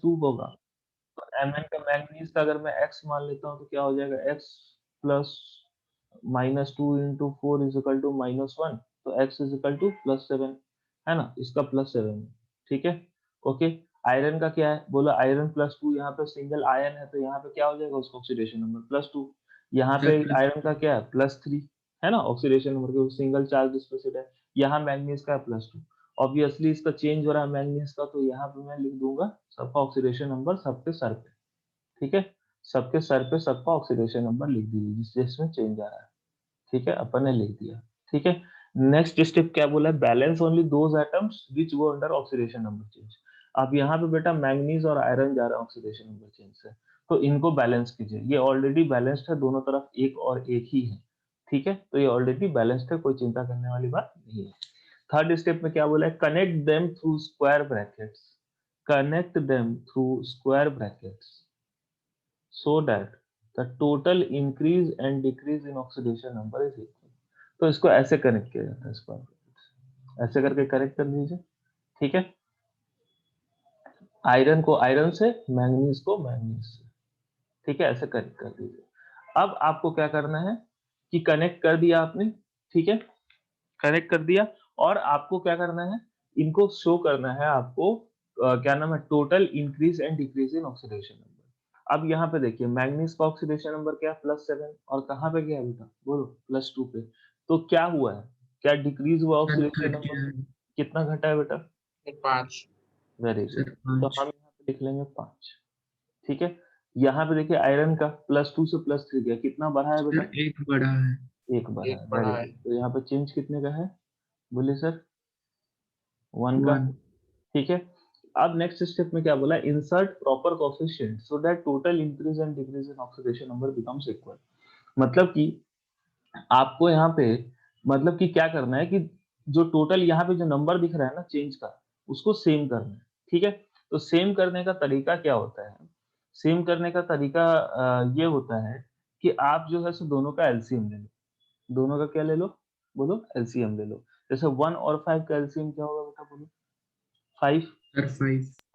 2 होगा, तो Mn का मैंगनीज का अगर मैं x मान लेता हूँ तो क्या हो जाएगा, x plus minus 2 into 4 is equal to minus 1, तो x is equal to plus 7, है ना, इसका प्लस 7 है, ठीक है, ओके। आयरन का क्या है, बोला आयरन प्लस 2, यहाँ पे सिंगल आयन है तो यहाँ पे क्या हो जाएगा उसका ऑक्सीडेशन नंबर प्लस 2, यहाँ पे आयरन का क्या है प्लस 3, है ना, ऑक्सीडेशन नंबर के सिंगल चार्ज डिस्प्लेस्ड है, यहाँ मैंगनीज का प्लस 2, ऑब्वियसली इसका चेंज हो रहा है मैंगनीज का, तो यहाँ पे मैं लिख दूंगा सबका ऑक्सीडेशन नंबर सबके सर पे, ठीक है, सबके सर पे सबका ऑक्सीडेशन नंबर लिख दीजिए जिसमें चेंज आ रहा है, ठीक है, अपन ने लिख दिया, ठीक है। नेक्स्ट स्टेप क्या बोला है, balance only those atoms which go under oxidation number change. अब यहाँ पे बेटा मैंगनीज और आयरन जा रहा है ऑक्सीडेशन नंबर चेंज से, तो इनको बैलेंस कीजिए, ये ऑलरेडी बैलेंस्ड है, दोनों तरफ एक और एक ही है, ठीक है, तो ये ऑलरेडी बैलेंस्ड है, कोई चिंता करने वाली बात नहीं है। थर्ड स्टेप में क्या बोला है, connect them through square brackets, connect them through square brackets so that the total increase and decrease in oxidation number is equal। तो इसको ऐसे कनेक्ट किया जाता है, इसको ऐसे करके कनेक्ट कर दीजिए, ठीक है, आयरन को आयरन से, मैंगनीज को मैंगनीज से, ठीक है, ऐसे कनेक्ट कर दीजिए। अब आपको क्या करना है कि कनेक्ट कर दिया आपने, ठीक है, कनेक्ट कर दिया, और आपको क्या करना है, इनको शो करना है आपको, क्या नाम है, total increase and decrease in oxidation number. अब यहाँ पे देखिए मैंगनीज का ऑक्सीडेशन नंबर क्या है +7, और कहाँ पे गया बेटा, बोलो +2 पे, तो क्या हुआ है, क्या डिक्रीज हुआ ऑक्सीडेशन नंबर, कितना घटा है बेटा, 5 वेरी गुड, सर तो 5 हम यहाँ पे लिख लेंगे 5, ठीक है। यहाँ पे देखिए आयरन का +2 से +3 गया, कितना बढ़ा है बेटा, सर 1 बढ़ा है, 1 बढ़ा एक है, वेरी बढ़ा है गुड, तो यहाँ पे चेंज कितने का है, बोलिए सर, 1 का, 1 ठीक है। अब नेक्स्ट स्टेप में क्या बोला, insert proper coefficient so that total increase and decrease in oxidation number becomes equal. मतलब कि आपको यहाँ पे, मतलब कि क्या करना है कि जो टोटल यहाँ पे जो नंबर दिख रहा है ना चेंज का, उसको सेम करना है, ठीक है। तो सेम करने का तरीका क्या होता है, सेम करने का तरीका ये होता है कि आप जो है सो दोनों का एलसीएम ले लो, दोनों का क्या ले लो, बोलो एलसीएम ले लो। जैसे 1 और 5 का एलसीएम क्या होगा बेटा, बोलो 5। सर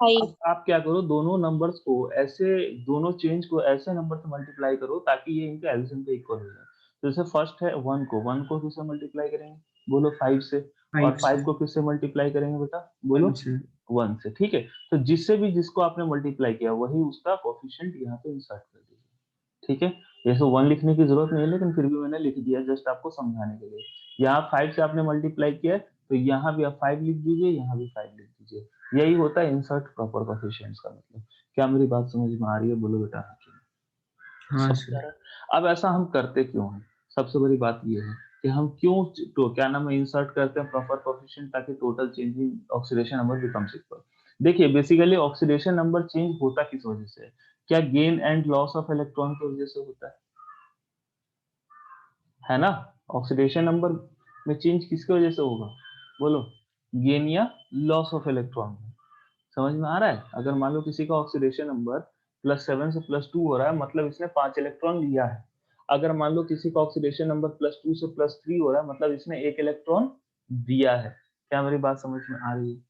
5 अब आप क्या करो, दोनों नंबर्स को ऐसे, दोनों चेंज को ऐसे नंबर से मल्टीप्लाई करो ताकि ये इनके एलसीएम पे इक्वल हो जाए। तो जैसे फर्स्ट है 1 को किससे मल्टीप्लाई करेंगे, बोलो 5 से, और 5 5 से को किससे मल्टीप्लाई करेंगे बेटा, बोलो 1 से 1 से, ठीक है। तो जिससे भी जिसको आपने मल्टीप्लाई किया वही उसका कोएफिशिएंट यहाँ पे इंसर्ट कर दीजिए, ठीक है। जैसे 1 लिखने की जरूरत नहीं है लेकिन फिर भी मैंने लिख दिया जस्ट आपको समझाने के लिए। यहाँ 5 से आपने मल्टीप्लाई किया है तो यहाँ भी आप 5 लिख दीजिए, यहाँ भी 5 लिख दीजिए, यही होता है इंसर्ट प्रॉपर कोएफिशिएंट्स का मतलब। क्या मेरी बात समझ में आ रही है, बोलो बेटा हाँ कि नहीं, हाँ समझ आ सर रहा है। अब ऐसा हम करते क्यों हैं, सबसे बड़ी बात ये है कि हम क्यों तो क्या नाम है इंसर्ट करते हैं प्रॉपर कोएफिशिएंट ताकि total change in oxidation number becomes equal. देखिए बेसिकली ऑक्सीडेशन नंबर चेंज होता किस वजह से है, क्या gain and loss of electron की वजह से होता है ना, ऑक्सीडेशन नंबर में चेंज किसकी वजह से होगा, बोलो गेन या लॉस ऑफ इलेक्ट्रॉन। समझ में आ रहा है, अगर मान लो किसी का ऑक्सीडेशन नंबर +7 से +2 हो रहा है मतलब इसने 5 इलेक्ट्रॉन लिया है, अगर मान लो किसी का ऑक्सीडेशन नंबर +2 से +3 हो रहा है मतलब इसने 1 इलेक्ट्रॉन दिया है। क्या मेरी बात समझ में आ रही है,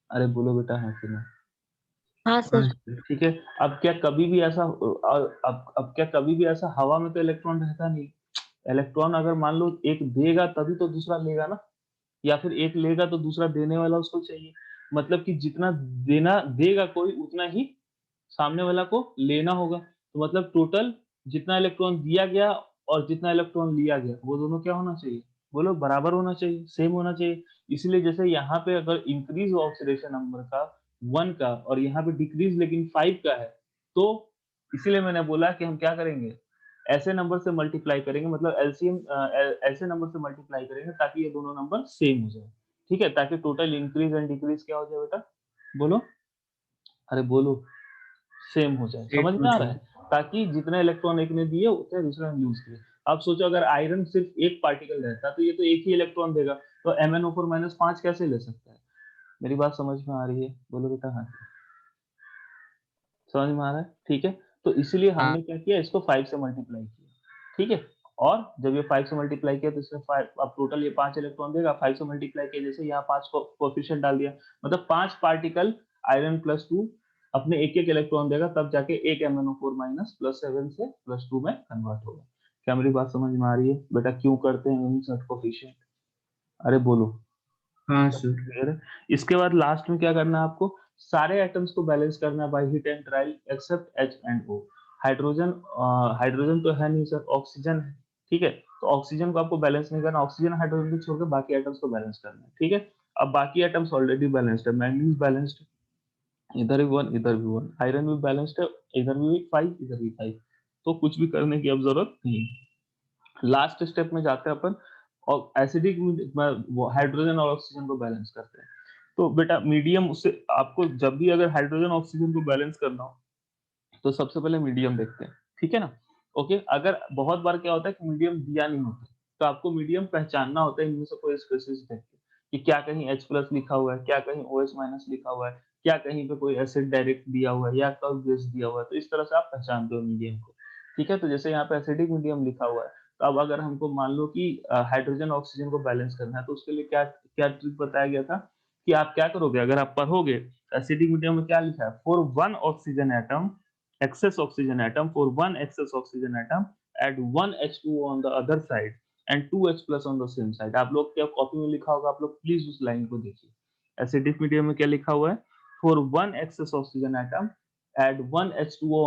अरे बोलो बेटा हाँ कि नहीं, हाँ हाँ सर। सर ठीक है। अब क्या कभी भी ऐसा अब क्या कभी भी ऐसा हवा में तो इलेक्ट्रॉन रहता नहीं, इलेक्ट्रॉन अगर मान लो एक देगा तभी तो दूसरा लेगा ना, या फिर एक लेगा तो दूसरा देने वाला उसको चाहिए, मतलब कि जितना देना देगा कोई उतना ही सामने वाला को लेना होगा, तो मतलब टोटल जितना इलेक्ट्रॉन दिया गया और जितना इलेक्ट्रॉन लिया गया वो दोनों क्या होना चाहिए, बोलो बराबर होना चाहिए, सेम होना चाहिए। इसलिए जैसे यहाँ पे अगर इंक्रीज हुआ ऑक्सीडेशन नंबर का 1 का और यहाँ पे डिक्रीज लेकिन 5 का है, तो इसीलिए मैंने बोला कि हम क्या करेंगे, ऐसे नंबर से मल्टीप्लाई करेंगे, मतलब एलसीएम ऐसे नंबर से मल्टीप्लाई करेंगे ताकि ये दोनों नंबर सेम हो जाए, ठीक है, ताकि टोटल इंक्रीज एंड डिक्रीज क्या हो जाए बेटा, बोलो, अरे बोलो, सेम हो जाए, एक समझ हो में आ रहा जाए है, ताकि जितने इलेक्ट्रॉन एक ने दिए उतने दूसरे ने यूज किए। अब सोचो अगर आयरन सिर्फ एक पार्टिकल रहता तो ये तो एक ही इलेक्ट्रॉन देगा, तो MnO4 -5 कैसे ले सकता है, मेरी बात समझ में आ रही है, बोलो बेटा हाँ, समझ में आ रहा है, ठीक है। तो इसीलिए हाँ हमने क्या किया, इसको 5 से मल्टीप्लाई किया, ठीक है। और जब ये 5 से मल्टीप्लाई किया तो इसमें 5, अब टोटल ये 5 इलेक्ट्रॉन देगा, 5 से मल्टीप्लाई किया जैसे यहाँ 5 को कोएफिशिएंट डाल दिया, मतलब 5 पार्टिकल आयरन +2 अपने एक एक इलेक्ट्रॉन देगा, तब जाके एक MnO4 माइनस +7 से +2 में कन्वर्ट होगा। क्या मेरी बात समझ में आ रही है बेटा? क्यों करते हैं इनसर्ट कोफिशिएंट? अरे बोलो। हाँ सर। क्लियर है? इसके बाद लास्ट में क्या करना है आपको? सारे एटम्स को बैलेंस करना है by hit and trial except H and O। Hydrogen hydrogen तो है नहीं सर, ऑक्सीजन है, ठीक है? तो ऑक्सीजन को आपको बैलेंस नहीं करना, ऑक्सीजन हाइड्रोजन को छोड़ के बाकी एटम्स को बैलेंस करना है, ठीक है? अब बाकी एटम्स ऑलरेडी बैलेंस्ड है, मैंगनीज बैलेंस्ड है, इधर भी 1 इधर भी 1, आयरन भी बैलेंस्ड है, इधर भी 5 इधर भी 5, तो कुछ भी करने की अब जरूरत नहीं। लास्ट स्टेप में जाते हैं अपन और एसिडिक हाइड्रोजन और ऑक्सीजन को बैलेंस करते हैं। तो बेटा मीडियम, उससे आपको जब भी अगर हाइड्रोजन ऑक्सीजन को बैलेंस करना हो तो सबसे पहले मीडियम देखते हैं, ठीक है ना? ओके, अगर बहुत बार क्या होता है कि मीडियम दिया नहीं होता, तो आपको मीडियम पहचानना होता है इनमें से कोई स्पेसिस देख के कि क्या कहीं H+ लिखा हुआ है, क्या कहीं OH- लिखा हुआ है, क्या कहीं पे कोई एसिड डायरेक्ट दिया हुआ है या कर्व बेस दिया हुआ है, तो इस तरह से आप पहचानते हो मीडियम को, ठीक है? तो जैसे यहाँ पे एसिडिक मीडियम लिखा हुआ है, तो अब अगर हमको मान लो कि हाइड्रोजन ऑक्सीजन को बैलेंस करना है, तो उसके लिए क्या क्या ट्रिक बताया गया था कि आप क्या करोगे? अगर आप पढ़ोगे एसिडिक मीडियम में क्या लिखा है, for 1 oxygen atom excess oxygen atom, for one excess oxygen atom add one H2O on the other side and 2H plus on the same side। आप लोग क्या कॉपी में लिखा होगा, आप लोग प्लीज उस लाइन को देखिए। एसिडिक मीडियम में क्या लिखा हुआ है? for one excess oxygen atom add one H2O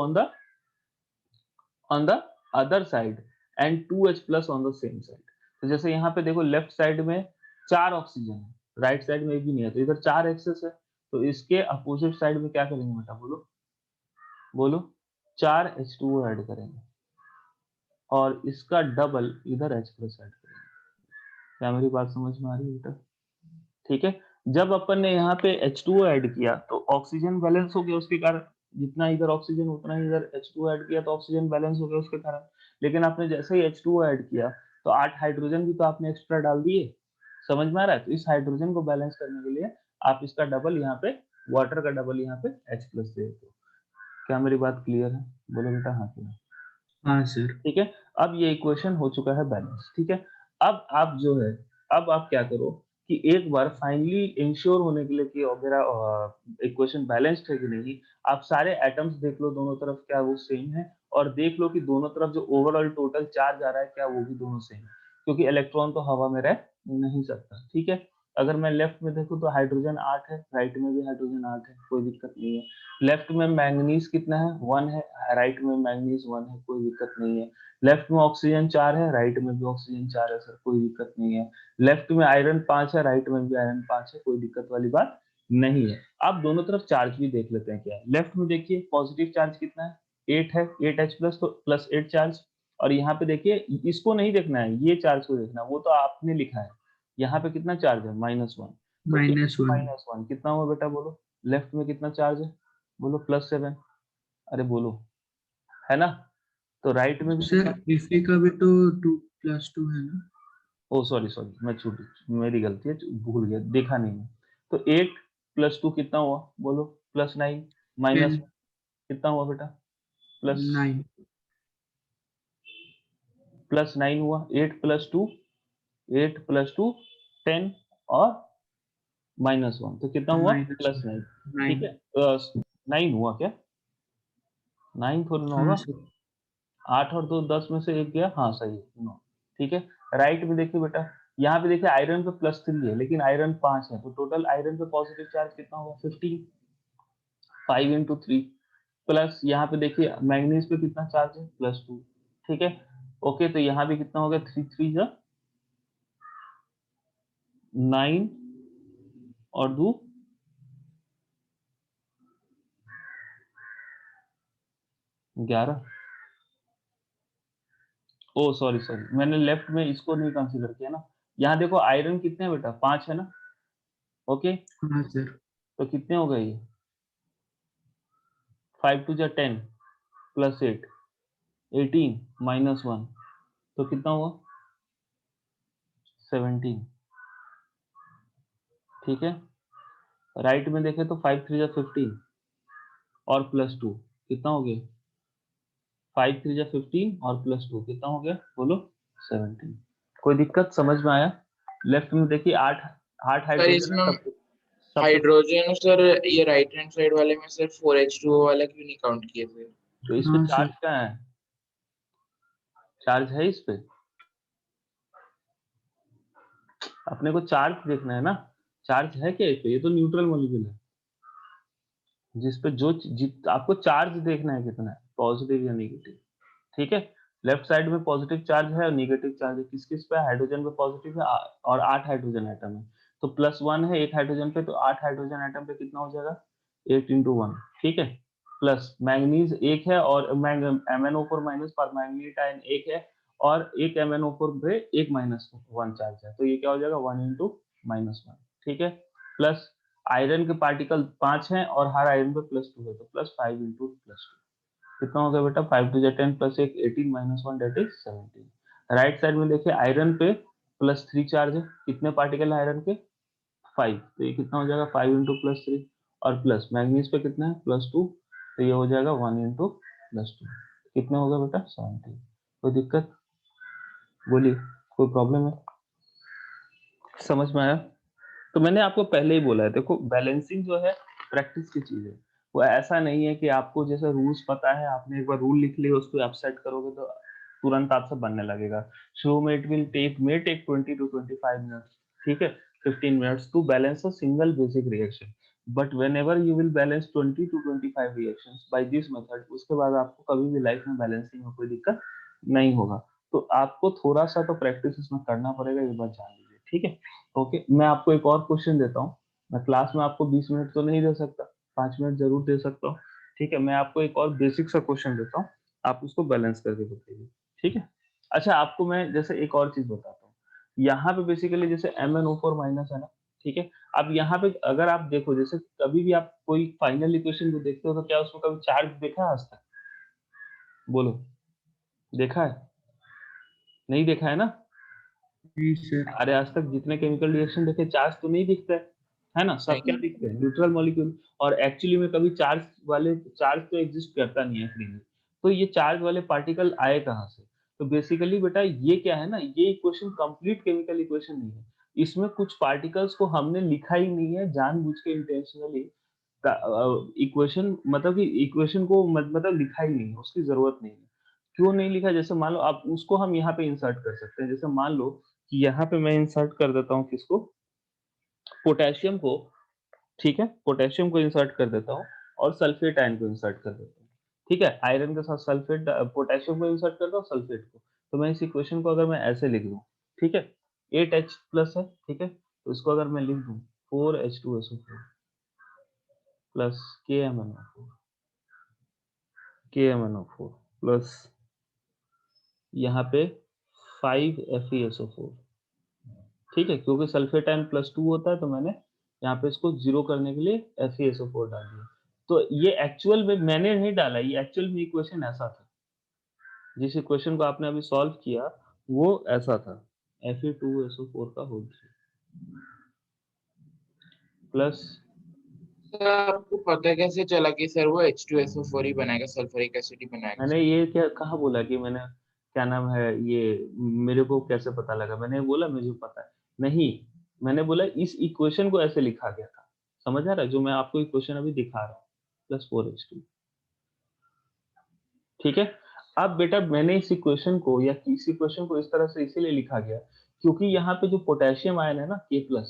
on the other side and 2H plus on the same side। तो जैसे यहाँ पे देखो लेफ्ट साइड में 4 ऑक्सीजन है, राइट साइड में एक भी नहीं है, तो इधर 4 एक्सेस है, तो इसके अपोजिट साइड में क्या करेंगे बेटा? बोलो बोलो। 4 H2O ऐड करेंगे और इसका डबल इधर H+ ऐड करेंगे। क्या मेरी बात समझ में आ रही है बेटा? ठीक है? जब अपन ने यहाँ पे H2O ऐड किया तो ऑक्सीजन बैलेंस हो गया उसके कारण, जितना इधर ऑक्सीजन उतना ही इधर H2O ऐड किया तो ऑक्सीजन बैलेंस हो गया उसके कारण। लेकिन आपने जैसे ही H2O ऐड किया तो 8 हाइड्रोजन भी तो आपने एक्स्ट्रा डाल दिए। समझ में आ रहा है? तो इस हाइड्रोजन को बैलेंस करने के लिए आप इसका डबल यहाँ पे, वाटर का डबल यहाँ पे H+ दे दो। क्या मेरी बात क्लियर है? बोलो बेटा हाँ की ना। हाँ सर। ठीक है? अब ये इक्वेशन हो चुका है बैलेंस, ठीक है? अब आप जो है, अब आप क्या करो कि एक बार फाइनली इंश्योर होने के लिए कि मेरा इक्वेशन बैलेंस्ड है कि नहीं, आप सारे एटम्स देख लो दोनों तरफ क्या वो सेम है, और देख लो कि दोनों तरफ जो ओवरऑल टोटल चार्ज आ रहा है क्या वो भी दोनों सेम है, क्योंकि इलेक्ट्रॉन तो हवा में रह नहीं सकता, ठीक है? अगर मैं लेफ्ट में देखूं तो हाइड्रोजन 8 है, राइट में भी हाइड्रोजन 8 है, कोई दिक्कत नहीं है। लेफ्ट में मैंगनीज कितना है? 1 है, राइट में मैंगनीज 1 है, कोई दिक्कत नहीं है। लेफ्ट में ऑक्सीजन 4 है, राइट में भी ऑक्सीजन 4 है सर, कोई दिक्कत नहीं है। लेफ्ट में आयरन 5 है, राइट में भी आयरन 5 है, कोई दिक्कत वाली बात नहीं है। अब दोनों तरफ चार्ज भी देख लेते हैं क्या है। लेफ्ट में देखिए पॉजिटिव चार्ज कितना है? 8 है, 8H+ तो +8 चार्ज। और यहाँ पे देखिए इसको नहीं देखना है, ये चार्ज को देखना है, वो तो आपने लिखा है। यहाँ पे कितना चार्ज है? -1। तो 8 -1। -1 कितना हुआ बेटा? बोलो। लेफ्ट में कितना चार्ज है? बोलो +7। अरे बोलो, है ना? तो राइट में भी सर कितना? Fe का भी तो 2+2 है ना? ओ सॉरी सॉरी, मैं छूट, मेरी गलती है, भूल गया, देखा नहीं मैं। तो 8 + 2 कितना हुआ? बोलो। +9 माइनस 10। कितना हुआ बेटा? प्लस 9। +9 हुआ। 8 + 2 8 + 2 10 और -1 तो कितना हुआ? -1। +9। ठीक 9। है? 9 हुआ क्या? 9 थोड़ी ना हाँ होगा। सर। 8 और 2 10 में से 1 गया, हाँ सही है 9। ठीक है? राइट में देखिए बेटा, यहाँ पे देखिए आयरन पे +3 है लेकिन आयरन 5 है, तो टोटल आयरन पे पॉजिटिव चार्ज कितना होगा? 15। 5 into 3 प्लस यहाँ पे देखिए मैंगनीज पे कितना चार्ज है? +2। ठीक है? ओके, तो यहाँ भी कितना हो गया? 3 3 जा 9 और 2 11। ओ सॉरी सॉरी, मैंने लेफ्ट में इसको नहीं कंसीडर किया ना। यहाँ देखो आयरन कितने हैं बेटा? 5 है ना? ओके, हाँ सर। तो कितने हो गए ये? 5 2 जा 10 +8 18 -1 तो कितना हुआ? 17। ठीक है? राइट में देखें तो 5 3 जा 15 और +2 कितना हो गया? 5 3 जा 15 और +2 कितना हो गया? बोलो। 17। कोई दिक्कत समझ में आया? लेफ्ट में देखिए 8 8 सर हाइड्रोजन है इसमें सब। हाइड्रोजन सर, ये राइट हैंड साइड वाले में सर 4H2O वाला क्यों नहीं काउंट किए फिर? तो इस पे हाँ चार्ज सर। क्या है? चार्ज है इस पे? अपने को चार्ज देखना है ना, चार्ज है क्या इस पे? ये तो न्यूट्रल मॉलिक्यूल है जिस पे आपको चार्ज देखना है कितना है, पॉजिटिव या नेगेटिव। ठीक है, लेफ्ट साइड में पॉजिटिव चार्ज है और नेगेटिव चार्ज है, किस किस पे? हाइड्रोजन पे पॉजिटिव है और 8 हाइड्रोजन एटम है, तो +1 है एक हाइड्रोजन पे, तो 8 हाइड्रोजन एटम पे कितना हो जाएगा? 8 × 1। ठीक है, प्लस मैंगनीज एक है और MnO4 माइनस परमैंगनीट आयन एक है और एक MnO4 पे एक -1 चार्ज है, तो ये क्या हो जाएगा? 1 × -1। ठीक है, प्लस आयरन के पार्टिकल 5 हैं और हर आयरन पे +2 है, तो +5 × +2 कितना हो गया बेटा? 5 2 10 + 1 18 -1 दैट इज 17। राइट साइड में देखिए आयरन पे +3 चार्ज है, कितने पार्टिकल है आयरन के? 5, तो ये कितना हो जाएगा? 5 × +3 और प्लस मैग्नीज पे कितना है? +2, तो ये हो जाएगा 1 × +2, कितना होगा बेटा? 17। कोई दिक्कत? बोलिए, कोई प्रॉब्लम है? समझ में आया? तो मैंने आपको पहले ही बोला है, देखो बैलेंसिंग जो है प्रैक्टिस की चीज है, वो ऐसा नहीं है कि आपको जैसे रूल्स पता है, आपने एक बार रूल लिख लिया उसको आप सेट करोगे तो तुरंत आपसे बनने लगेगा। शुरू में it will take 20 to 25 minutes, ठीक है, 15 minutes to balance a single basic reaction, but whenever you will balance 20 to 25 reactions by this method, उसके बाद आपको कभी भी लाइफ में बैलेंसिंग में कोई दिक्कत नहीं होगा। तो आपको थोड़ा सा तो प्रैक्टिस इसमें करना पड़ेगा, ये बात जान लीजिए, ठीक है। ओके, मैं आपको एक और क्वेश्चन देता हूँ। मैं क्लास में आपको 20 मिनट तो नहीं दे सकता, 5 मिनट जरूर दे सकता हूँ, ठीक है। मैं आपको एक और बेसिक सा क्वेश्चन देता हूँ, आप उसको बैलेंस करके बताइए, ठीक है। अच्छा, आपको मैं जैसे एक और चीज बताता हूँ, यहाँ पे बेसिकली जैसे MnO4 माइनस है ना, ठीक है। अब यहाँ पे अगर आप देखो, जैसे कभी भी आप कोई फाइनल इक्वेशन को देखते हो तो क्या उसमें कभी चार्ज देखा है आज तक? बोलो, देखा है? नहीं देखा है ना? जी सर। अरे आज तक जितने केमिकल रिएक्शन देखे, चार्ज तो नहीं दिखता है ना? सब क्या नहीं। दिखते हैं? Neutral molecule. और एक्चुअली में कभी चार्ज तो एग्जिस्ट करता नहीं है फ्री में। तो ये चार्ज वाले पार्टिकल आए कहाँ से? तो बेसिकली बेटा ये क्या है ना, ये इक्वेशन कंप्लीट केमिकल इक्वेशन नहीं है। इसमें कुछ पार्टिकल्स को हमने लिखा ही नहीं है जानबूझ के इंटेंशनली। इक्वेशन मतलब कि इक्वेशन को मतलब लिखा ही नहीं है, उसकी जरूरत नहीं है। क्यों नहीं लिखा? जैसे मान लो आप उसको हम यहाँ पे इंसर्ट कर सकते हैं। जैसे मान लो कि यहाँ पे मैं इंसर्ट कर देता हूँ किसको? पोटेशियम को, ठीक है, पोटेशियम को इंसर्ट कर देता हूँ और सल्फेट आयन को इंसर्ट कर देता हूँ, ठीक है। आयरन के साथ सल्फेट, पोटेशियम को इंसर्ट करता हूँ, सल्फेट को। तो मैं इस इक्वेशन को अगर मैं ऐसे लिख दूँ, ठीक है, 8H प्लस है, ठीक है, तो इसको अगर मैं लिख दूँ 4H2SO4 प्लस KMnO4 प्लस यहाँ पे 5FeSO4, ठीक है, क्योंकि सल्फेट आयन +2 होता है तो मैंने यहाँ पे इसको 0 करने के लिए FeSO4 डाल दिया। तो ये एक्चुअल में मैंने नहीं डाला, ये एक्चुअल में इक्वेशन ऐसा था। जिस इक्वेशन को आपने अभी सॉल्व किया वो ऐसा था, Fe2SO4 का होल 3 प्लस। सर आपको पता कैसे चला कि सर वो H2SO4 ही बनाएगा, सल्फ्यूरिक एसिड ही बनाएगा मैंने सर? ये क्या कहाँ बोला कि मैंने, क्या नाम है ये, मेरे को कैसे पता लगा? मैंने बोला मुझे पता है नहीं, मैंने बोला इस इक्वेशन को ऐसे लिखा गया था। समझ आ रहा है? जो मैं आपको इक्वेशन अभी दिखा रहा हूँ, +4H2, ठीक है। अब बेटा मैंने इस इक्वेशन को या इस इक्वेशन को इस तरह से इसीलिए लिखा गया क्योंकि यहाँ पे जो पोटेशियम आयन है ना K+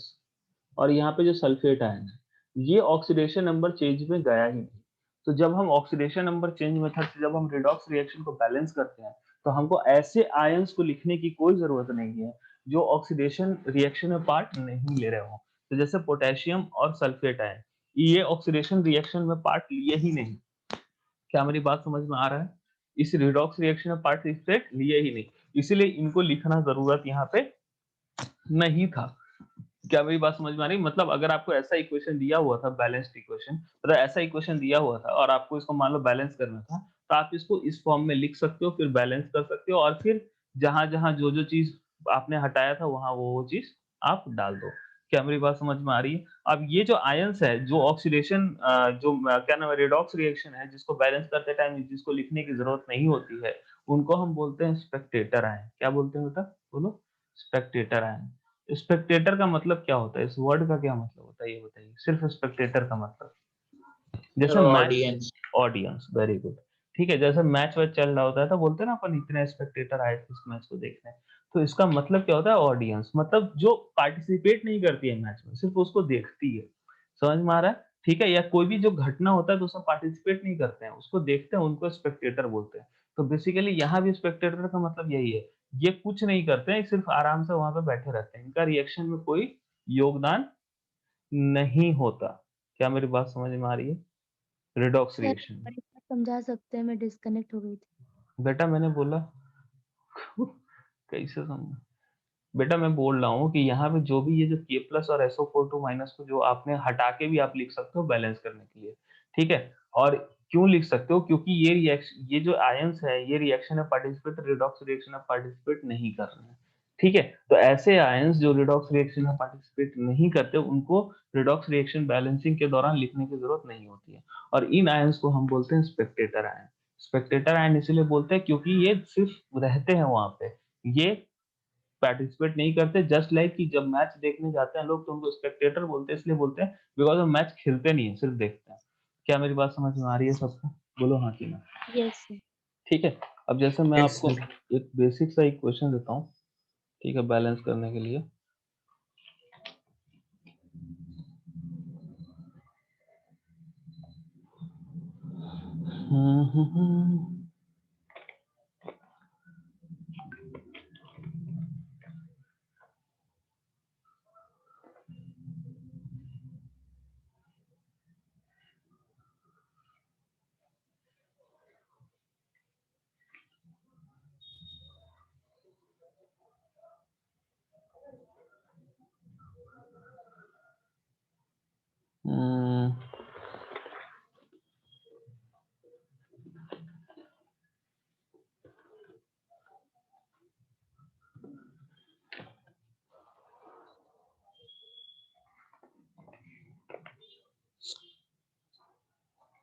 और यहाँ पे जो सल्फेट आयन है, ये ऑक्सीडेशन नंबर चेंज में गया ही नहीं। तो जब हम ऑक्सीडेशन नंबर चेंज मेथड से जब हम रिडॉक्स रिएक्शन को बैलेंस करते हैं तो हमको ऐसे आयंस को लिखने की कोई जरूरत नहीं है जो ऑक्सीडेशन रिएक्शन में पार्ट नहीं ले रहे हो। तो जैसे पोटेशियम और सल्फेट आयन, ये ऑक्सीडेशन रिएक्शन में पार्ट लिए ही नहीं। क्या मेरी बात समझ में आ रहा है? इस रिडॉक्स रिएक्शन में पार्टिसिपेट लिए ही नहीं, इसीलिए इनको लिखना जरूरत यहाँ पे नहीं था। क्या मेरी बात समझ में आ रही? मतलब अगर आपको ऐसा इक्वेशन दिया हुआ था, बैलेंस्ड इक्वेशन, मतलब ऐसा इक्वेशन दिया हुआ था और आपको इसको मान लो बैलेंस करना था, तो आप इसको इस फॉर्म में लिख सकते हो, फिर बैलेंस कर सकते हो और फिर जहां जहां जो जो चीज आपने हटाया था वहां वो चीज आप डाल दो। क्या मेरी बात समझ में आ रही है? अब ये जो आयंस है, जो ऑक्सीडेशन, जो क्या नाम है, रिडॉक्स रिएक्शन है, जिसको बैलेंस करते टाइम जिसको लिखने की जरूरत नहीं होती है, उनको हम बोलते हैं स्पेक्टेटर आयन। क्या बोलते हैं बेटा? बोलो, स्पेक्टेटर आयन। स्पेक्टेटर का मतलब क्या होता है, इस वर्ड का क्या मतलब होता है ये बताइए, सिर्फ स्पेक्टेटर का मतलब जैसे match, audience. Audience, very good. ठीक है, जैसे मैच वैच चल रहा होता है तो बोलते हैं ना अपन इतने स्पेक्टेटर आए थे इस मैच को देखने, तो इसका मतलब क्या होता है ऑडियंस, मतलब जो पार्टिसिपेट नहीं करती है मैच में, सिर्फ उसको देखती है। समझ में आ रहा है? ठीक है, या कोई भी जो घटना होता है तो उसमें पार्टिसिपेट नहीं करते हैं, उसको देखते हैं, उनको स्पेक्टेटर बोलते हैं। तो बेसिकली यहाँ भी स्पेक्टेटर का मतलब यही है, ये कुछ नहीं करते हैं, सिर्फ आराम से वहां पे बैठे रहते हैं, इनका रिएक्शन में कोई योगदान नहीं होता। क्या मेरी बात समझ में आ रही है? रिडॉक्स सर रिएक्शन में। बड़ी बात समझा सकते हैं, मैं डिस्कनेक्ट हो गई थी। बेटा मैंने बोला कैसे समझ, बेटा मैं बोल रहा हूँ कि यहाँ पे जो भी ये जो K प्लस और SO42 माइनस को जो आपने हटा के भी आप लिख सकते हो बैलेंस करने के लिए, ठीक है। और क्यों लिख सकते हो, क्योंकि ये रिएक्शन, ये जो आयंस है ये रिएक्शन में पार्टिसिपेट, रिडॉक्स रिएक्शन में पार्टिसिपेट नहीं कर रहे हैं, ठीक है। तो ऐसे आयंस जो रिडॉक्स रिएक्शन में पार्टिसिपेट नहीं करते उनको रिडॉक्स रिएक्शन बैलेंसिंग के दौरान लिखने की जरूरत नहीं होती है, और इन आयंस को हम बोलते हैं स्पेक्टेटर आयन। स्पेक्टेटर आयन इसीलिए बोलते हैं क्योंकि ये सिर्फ रहते हैं वहां पे, ये पार्टिसिपेट नहीं करते। जस्ट लाइक कि जब मैच देखने जाते हैं लोग तो उनको स्पेक्टेटर बोलते हैं, इसलिए बोलते हैं बिकॉज वो मैच खेलते नहीं है, सिर्फ देखते हैं। क्या मेरी बात समझ में आ रही है सबको? बोलो हाँ कि ना। Yes sir. ठीक है, अब जैसे मैं Yes, आपको sir. एक बेसिक सा एक क्वेश्चन देता हूँ, ठीक है, बैलेंस करने के लिए। हम्म। हम्म,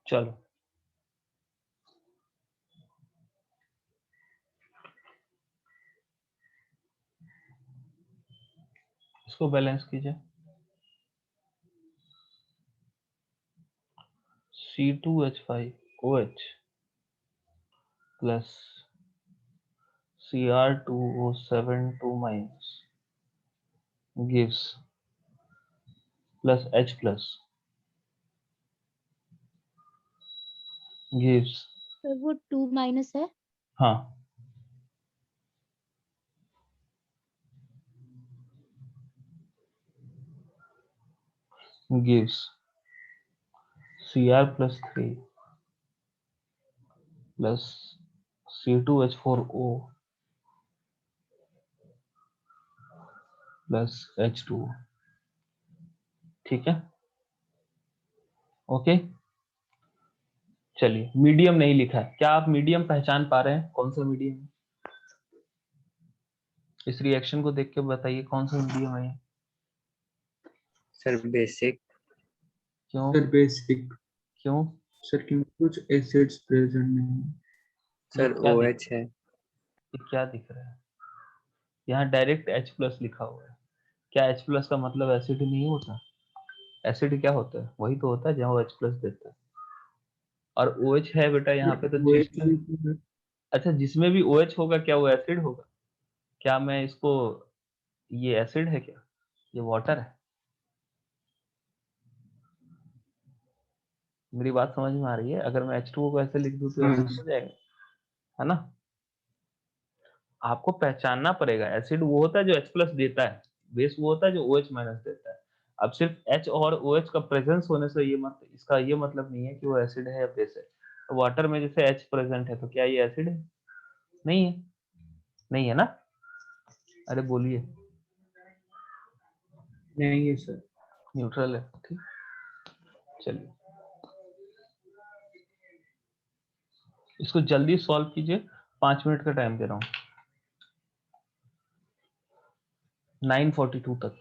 चलो इसको बैलेंस कीजिए। C2H5OH plus Cr2O7 2 minus gives plus H plus gives, sir वो 2 माइनस है। हाँ, gives Cr plus 3 plus C2H4O plus H2O। ठीक है, ओके। चलिए, मीडियम नहीं लिखा है, क्या आप मीडियम पहचान पा रहे हैं? कौन सा मीडियम है? इस रिएक्शन को देख के बताइए कौन सा मीडियम है ये? Sir basic. क्यों? Sir, basic. क्यों? Sir, क्योंकि कुछ एसिड्स प्रेजेंट नहीं है। ये सर क्या दिख OH रहा है? है। ये क्या दिख रहा है? यहाँ डायरेक्ट H प्लस लिखा हुआ है। क्या H प्लस का मतलब एसिड नहीं होता? एसिड क्या होता है? वही तो होता है जहाँ वो H प्लस देता है। और OH है बेटा यहाँ पे, तो वो जिसमें, actually अच्छा जिसमें भी OH होगा क्या वो एसिड होगा? क्या मैं इसको, ये एसिड है क्या? ये वाटर है? मेरी बात समझ में आ रही है? अगर मैं H2O को ऐसे लिख दूं तो हाँ एसिड हो जाएगा, है ना? आपको पहचानना पड़ेगा, एसिड वो होता है जो H प्लस देता है, बेस वो होता है जो OH माइनस देता है। अब सिर्फ H और OH का प्रेजेंस होने से ये मत, इसका ये मतलब नहीं है कि वो एसिड है या बेस है। वाटर में जैसे H प्रेजेंट है तो क्या ये एसिड है? नहीं है, नहीं है ना? अरे बोलिए। नहीं है सर। न्यूट्रल है, ठीक। चलिए इसको जल्दी सॉल्व कीजिए, 5 मिनट का टाइम दे रहा हूँ, 9:42 तक।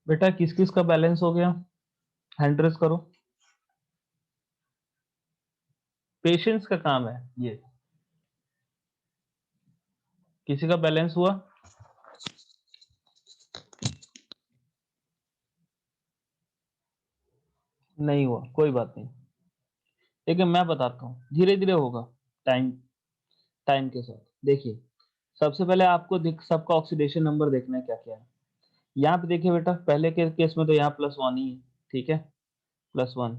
बेटा किस किस का बैलेंस हो गया, हैंड रेस करो। पेशेंस का काम है ये। किसी का बैलेंस हुआ? नहीं हुआ, कोई बात नहीं, लेकिन मैं बताता हूँ धीरे धीरे होगा, टाइम टाइम के साथ। देखिए सबसे पहले आपको सबका ऑक्सीडेशन नंबर देखना है क्या क्या है। यहाँ पे देखिए बेटा, पहले के केस में तो यहाँ +1 ही है, ठीक है, +1।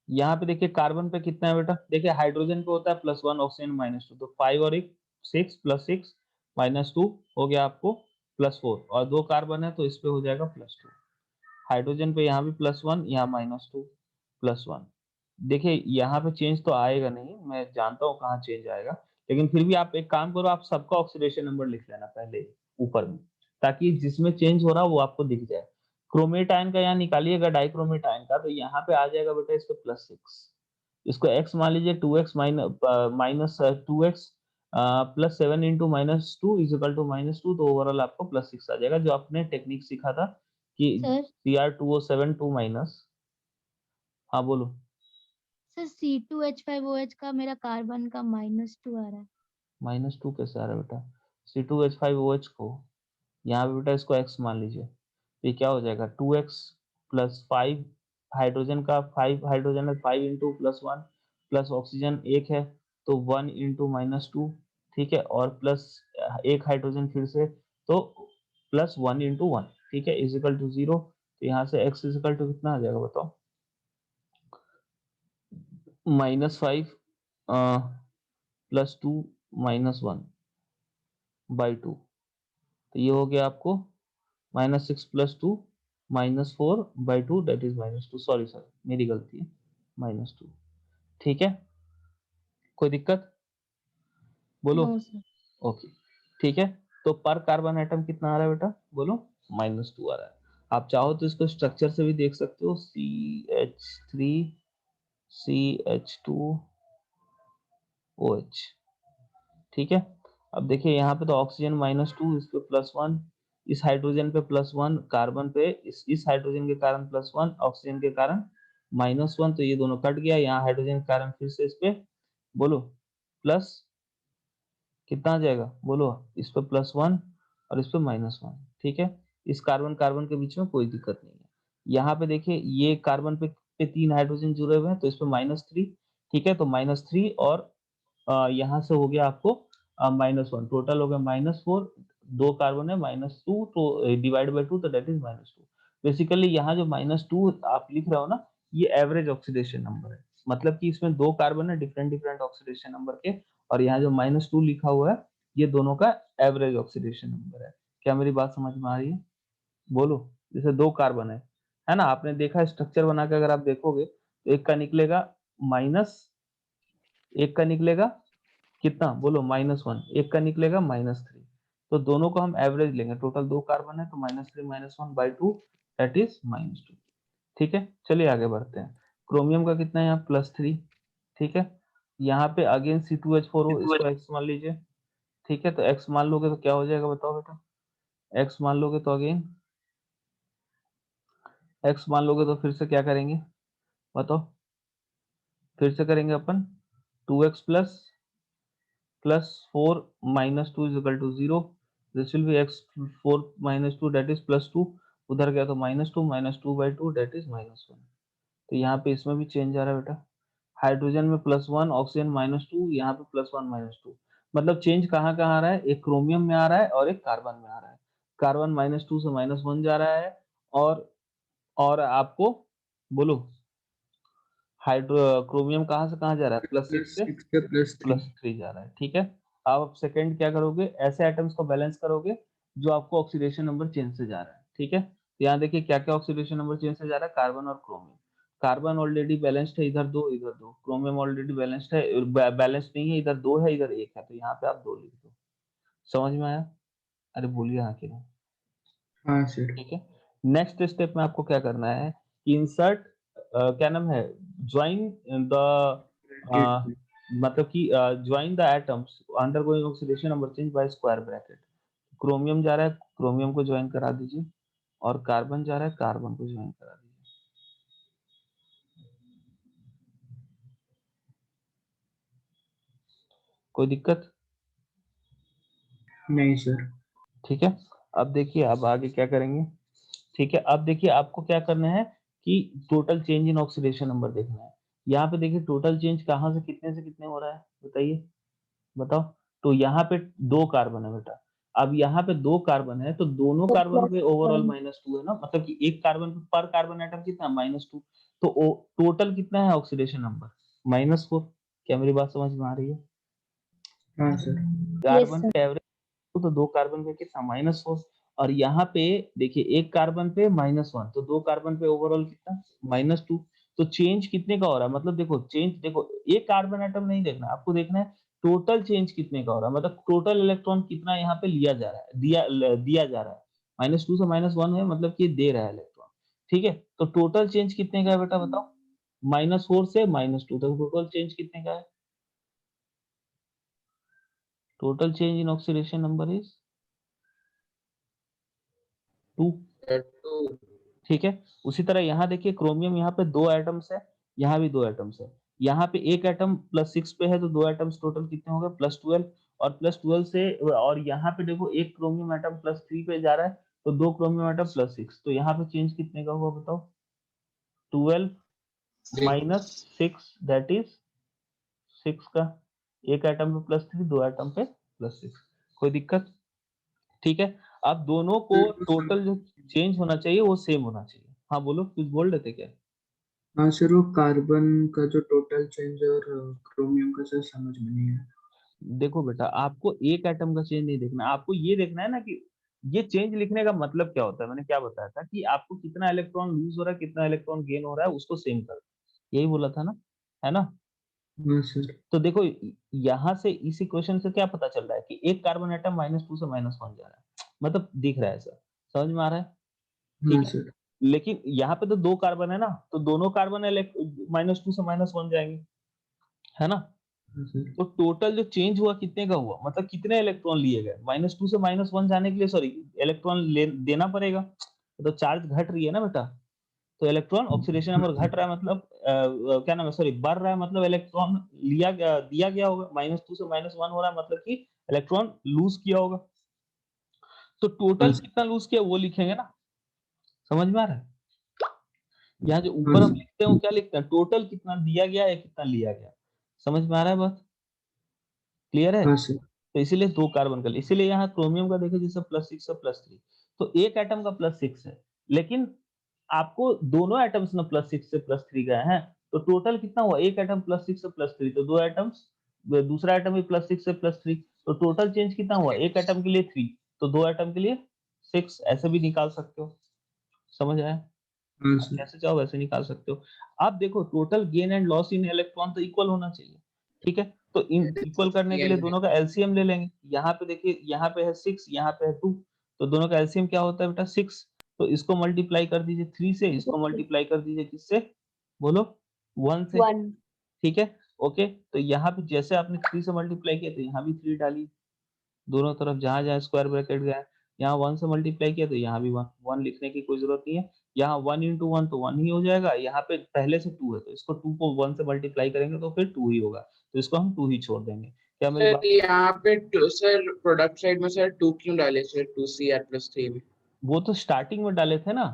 यहाँ पे देखिए कार्बन पे कितना है बेटा, देखिए हाइड्रोजन पे होता है +1, ऑक्सीजन -2, तो 5 और 1 6, +6 -2 हो गया आपको +4, और 2 कार्बन है तो इस पे हो जाएगा +2। हाइड्रोजन पे यहाँ भी +1, यहाँ -2, +1। देखिए यहाँ पे चेंज तो आएगा नहीं, मैं जानता हूँ कहाँ चेंज आएगा, लेकिन फिर भी आप एक काम करो, आप सबका ऑक्सीडेशन नंबर लिख लेना पहले ऊपर में, ताकि जिसमें चेंज हो रहा है वो आपको दिख जाए। क्रोमेट आयन का यहाँ निकालिएगा, डाइक्रोमेट आयन का, तो यहाँ पे आ जाएगा बेटा इस पे +6। इसको x मान लीजिए, 2x minus 2x +7 into -2 is equal to -2, तो ओवरऑल आपको +6 आ जाएगा, जो आपने टेक्निक सीखा था कि सर Cr2O7 2 माइनस। हाँ बोलो। सर C2H5OH का मेरा कार्बन का -2 आ रहा है। -2 कैसे आ रहा है बेटा? C2H5OH को यहाँ पे बेटा इसको x मान लीजिए, तो ये क्या हो जाएगा 2x + 5, हाइड्रोजन का 5 हाइड्रोजन है, 5 इंटू +1 प्लस ऑक्सीजन 1 है तो 1 इंटू -2, ठीक है, और प्लस 1 हाइड्रोजन फिर से, तो +1 इंटू 1, ठीक है, इज इक्वल टू 0। तो यहाँ से x इज इक्वल टू कितना आ जाएगा बताओ, -5 +2 -1 बाई 2, तो ये हो गया आपको -6 + 2 -4 by 2, that is -2, sorry sir मेरी गलती है, -2, ठीक है, कोई दिक्कत बोलो। No sir. ओके, ठीक है, तो पर कार्बन एटम कितना आ रहा है बेटा बोलो, -2 आ रहा है। आप चाहो तो इसको स्ट्रक्चर से भी देख सकते हो, CH3 CH2OH, ठीक है। अब देखिए यहाँ पे तो ऑक्सीजन -2, इस पे +1, इस हाइड्रोजन पे +1, कार्बन पे इस हाइड्रोजन के कारण +1, ऑक्सीजन के कारण -1, तो ये दोनों कट गया, यहाँ हाइड्रोजन के कारण फिर से इस पे बोलो प्लस कितना आ जाएगा बोलो, इस पे +1 और इस पे -1, ठीक है। इस कार्बन कार्बन के बीच में कोई दिक्कत नहीं है। यहाँ पे देखिए ये कार्बन पे 3 हाइड्रोजन जुड़े हुए हैं, तो इस पे -3, ठीक है, तो -3 और यहाँ से हो गया आपको -1, टोटल हो गया -4, 2 कार्बन है -2, तो डिवाइड बाय 2, तो दैट इज -2। बेसिकली यहाँ जो -2 आप लिख रहे हो ना, ये एवरेज ऑक्सीडेशन नंबर है, मतलब कि इसमें 2 कार्बन है डिफरेंट डिफरेंट ऑक्सीडेशन नंबर के, और यहाँ जो -2 लिखा हुआ है ये दोनों का एवरेज ऑक्सीडेशन नंबर है। क्या मेरी बात समझ में आ रही है बोलो? जैसे 2 कार्बन है ना, आपने देखा स्ट्रक्चर बना के अगर आप देखोगे तो एक का निकलेगा माइनस, एक का निकलेगा कितना बोलो -1, एक का निकलेगा -3, तो दोनों को हम एवरेज लेंगे, टोटल 2 कार्बन है तो -3 -1 बाई 2, दैट इज -2, ठीक है। चलिए आगे बढ़ते हैं। क्रोमियम का कितना है यहाँ +3, ठीक है। यहाँ पे अगेन C2H4O, इसको x मान लीजिए, ठीक है, तो x मान लोगे तो क्या हो जाएगा बताओ बेटा, x मान लोगे तो अगेन x मान लोगे तो फिर से क्या करेंगे बताओ, फिर से करेंगे अपन 2x plus 4 minus 2 is equal to 0. This will be x 4 minus 2 that is plus 2. उधर गया तो minus 2 by 2 that is minus 1. तो यहाँ पे इसमें भी चेंज आ रहा है बेटा। हाइड्रोजन में +1, ऑक्सीजन -2, यहाँ पे +1 -2। मतलब चेंज कहाँ कहाँ आ रहा है? एक क्रोमियम में आ रहा है और एक कार्बन में आ रहा है। कार्बन -2 से -1 जा रहा है और आपको बोलो हाइड्रो क्रोमियम कहाँ से कहाँ जा रहा है? +6 से +6 से +3 +3 जा रहा है। ठीक है, अब सेकंड क्या करोगे? ऐसे एटम्स को बैलेंस करोगे जो आपको ऑक्सीडेशन नंबर चेंज से जा रहा है। ठीक है, तो यहाँ देखिए क्या क्या ऑक्सीडेशन नंबर चेंज से जा रहा है? कार्बन और क्रोमियम। कार्बन ऑलरेडी बैलेंस्ड है, इधर 2 इधर 2। क्रोमियम ऑलरेडी बैलेंस्ड है, बैलेंस्ड नहीं है, इधर 2 है इधर 1 है, तो यहाँ पे आप 2 लिख दो। समझ में आया? अरे बोलिए हाँ कि नहीं। हाँ सर। ठीक है, नेक्स्ट स्टेप में आपको क्या करना है? इंसर्ट क्या नाम है, ज्वाइन द मतलब कि join the atoms undergoing oxidation number change bye square bracket. Chromium जा रहा है, क्रोमियम को ज्वाइन करा दीजिए, और कार्बन जा रहा है, कार्बन को ज्वाइन करा दीजिए। कोई दिक्कत? नहीं सर। ठीक है, अब देखिए अब आगे क्या करेंगे। ठीक है, अब देखिए आपको क्या करना है कि total change in oxidation number देखना है। यहाँ पे देखिए टोटल चेंज कहाँ से कितने हो रहा है, बताइए, बताओ। तो यहाँ पे 2 कार्बन है बेटा। अब यहाँ पे 2 कार्बन है, तो दोनों कार्बन पे ओवरऑल -2 है ना, मतलब कि एक कार्बन पर कार्बन एटम कितना -2। तो टोटल कितना है ऑक्सीडेशन नंबर? -4। क्या मेरी बात समझ में आ रही है? हाँ सर। कार्बन पे एवरेज तो 2 कार्बन पे कितना -4, और यहाँ पे देखिए एक कार्बन पे -1, तो 2 कार्बन पे ओवरऑल कितना -2। तो चेंज कितने का हो रहा है? मतलब देखो चेंज, देखो एक कार्बन एटम नहीं देखना, आपको देखना है टोटल चेंज कितने का हो रहा है, मतलब टोटल इलेक्ट्रॉन कितना यहाँ पे लिया जा रहा है, दिया जा रहा है। -2 से -1 है, मतलब कि दे रहा है इलेक्ट्रॉन। ठीक है, तो टोटल चेंज कितने का है बेटा बताओ? -4 से -2 तक टोटल चेंज कितने का है? Total change in oxidation number is 2। तो ठीक है, उसी तरह यहाँ देखिए क्रोमियम, यहाँ पे 2 एटम्स है, यहाँ भी 2 एटम्स है। यहाँ पे एक एटम +6 पे है, तो 2 एटम्स टोटल कितने हो गए? +12। और +12 से, और यहाँ पे देखो एक क्रोमियम एटम +3 पे जा रहा है, तो 2 क्रोमियम एटम +6। तो यहाँ पे चेंज कितने का हुआ बताओ? 12 माइनस 6 दैट इज 6 का। एक एटम पे +3, 2 एटम पे +6। कोई दिक्कत? ठीक है, अब दोनों को टोटल जो चेंज होना चाहिए वो सेम होना चाहिए। हाँ बोलो, कुछ बोल रहे थे क्या? हाँ सर, वो कार्बन का जो टोटल चेंज और क्रोमियम का सर समझ में नहीं है। देखो बेटा, आपको एक एटम का चेंज नहीं देखना, आपको ये देखना है ना कि ये चेंज लिखने का मतलब क्या होता है। मैंने क्या बताया था कि आपको कितना इलेक्ट्रॉन लूज हो रहा है, कितना इलेक्ट्रॉन गेन हो रहा है, उसको सेम कर, यही बोला था ना, है ना? हाँ सर। तो देखो यहाँ से इस इक्वेशन से क्या पता चल रहा है कि एक कार्बन एटम -2 से -1 जा रहा है, मतलब दिख रहा है सर, समझ में आ रहा है? हाँ ठीक है, सर। लेकिन यहाँ पे तो 2 कार्बन है ना, तो दोनों कार्बन -2 से -1 जाएंगे, है ना? हाँ सर। तो टोटल जो चेंज हुआ कितने का हुआ, मतलब कितने इलेक्ट्रॉन लिए गए? -2 से -1 जाने के लिए, सॉरी, इलेक्ट्रॉन देना पड़ेगा, तो चार्ज घट रही है ना बेटा। तो इलेक्ट्रॉन ऑक्सीडेशन नंबर घट रहा है, मतलब क्या नाम है, सॉरी, बढ़ रहा है, मतलब इलेक्ट्रॉन दिया गया होगा। -2 से -1 हो रहा है, मतलब कि इलेक्ट्रॉन लूज किया होगा। तो हाँ टोटल सर। कितना लूज किया वो लिखेंगे ना, समझ में आ रहा है? यहाँ जो हाँ ऊपर हम सर। लिखते हैं वो क्या लिखते हैं? टोटल कितना दिया गया है, कितना लिया गया। समझ में आ रहा है बात? क्लियर है? हाँ सर। तो इसीलिए 2 कार्बन का, इसीलिए यहाँ क्रोमियम का देखिए जैसे +6 और +3, तो एक एटम का +6 है, लेकिन आपको दोनों एटम्स ना +6 से +3 गए हैं, तो टोटल कितना हुआ? एक एटम +6 से +3, तो 2 एटम्स, दूसरा एटम भी +6 से +3, तो टोटल चेंज कितना हुआ? एक एटम के लिए 3, तो 2 एटम के लिए 6, ऐसे भी निकाल सकते हो। समझ आया? हाँ आप सर। जैसे चाहो वैसे निकाल सकते हो। अब देखो total gain and loss in electron तो इक्वल होना चाहिए। ठीक है, तो इन इक्वल करने के लिए दोनों का एलसीएम ले लेंगे। यहाँ पे देखिए, यहाँ पे है 6, यहाँ पे है 2, तो दोनों का एलसीएम क्या होता है बेटा? 6। तो इसको मल्टीप्लाई कर दीजिए 3 से, इसको मल्टीप्लाई कर दीजिए किससे? बोलो, 1 से। 1 ठीक है, ओके। तो यहाँ पे जैसे आपने 3 से मल्टीप्लाई किया, तो यहाँ भी 3 डालिए दोनों तरफ, जहाँ जहाँ स्क्वायर ब्रैकेट गया है। यहाँ 1 से मल्टीप्लाई किया, तो यहाँ भी 1 लिखने की कोई जरूरत नहीं है। यहाँ 1 into 1 तो 1 ही हो जाएगा, यहाँ पे पहले से 2 है तो इसको 2 को 1 से मल्टीप्लाई करेंगे तो फिर 2 ही होगा, तो इसको हम 2 ही छोड़ देंगे। क्या मेरी सर बात? यहाँ पे सर प्रोडक्ट साइड में सर 2 क्यों डाले सर 2CR+3 में? वो तो स्टार्टिंग में डाले थे ना,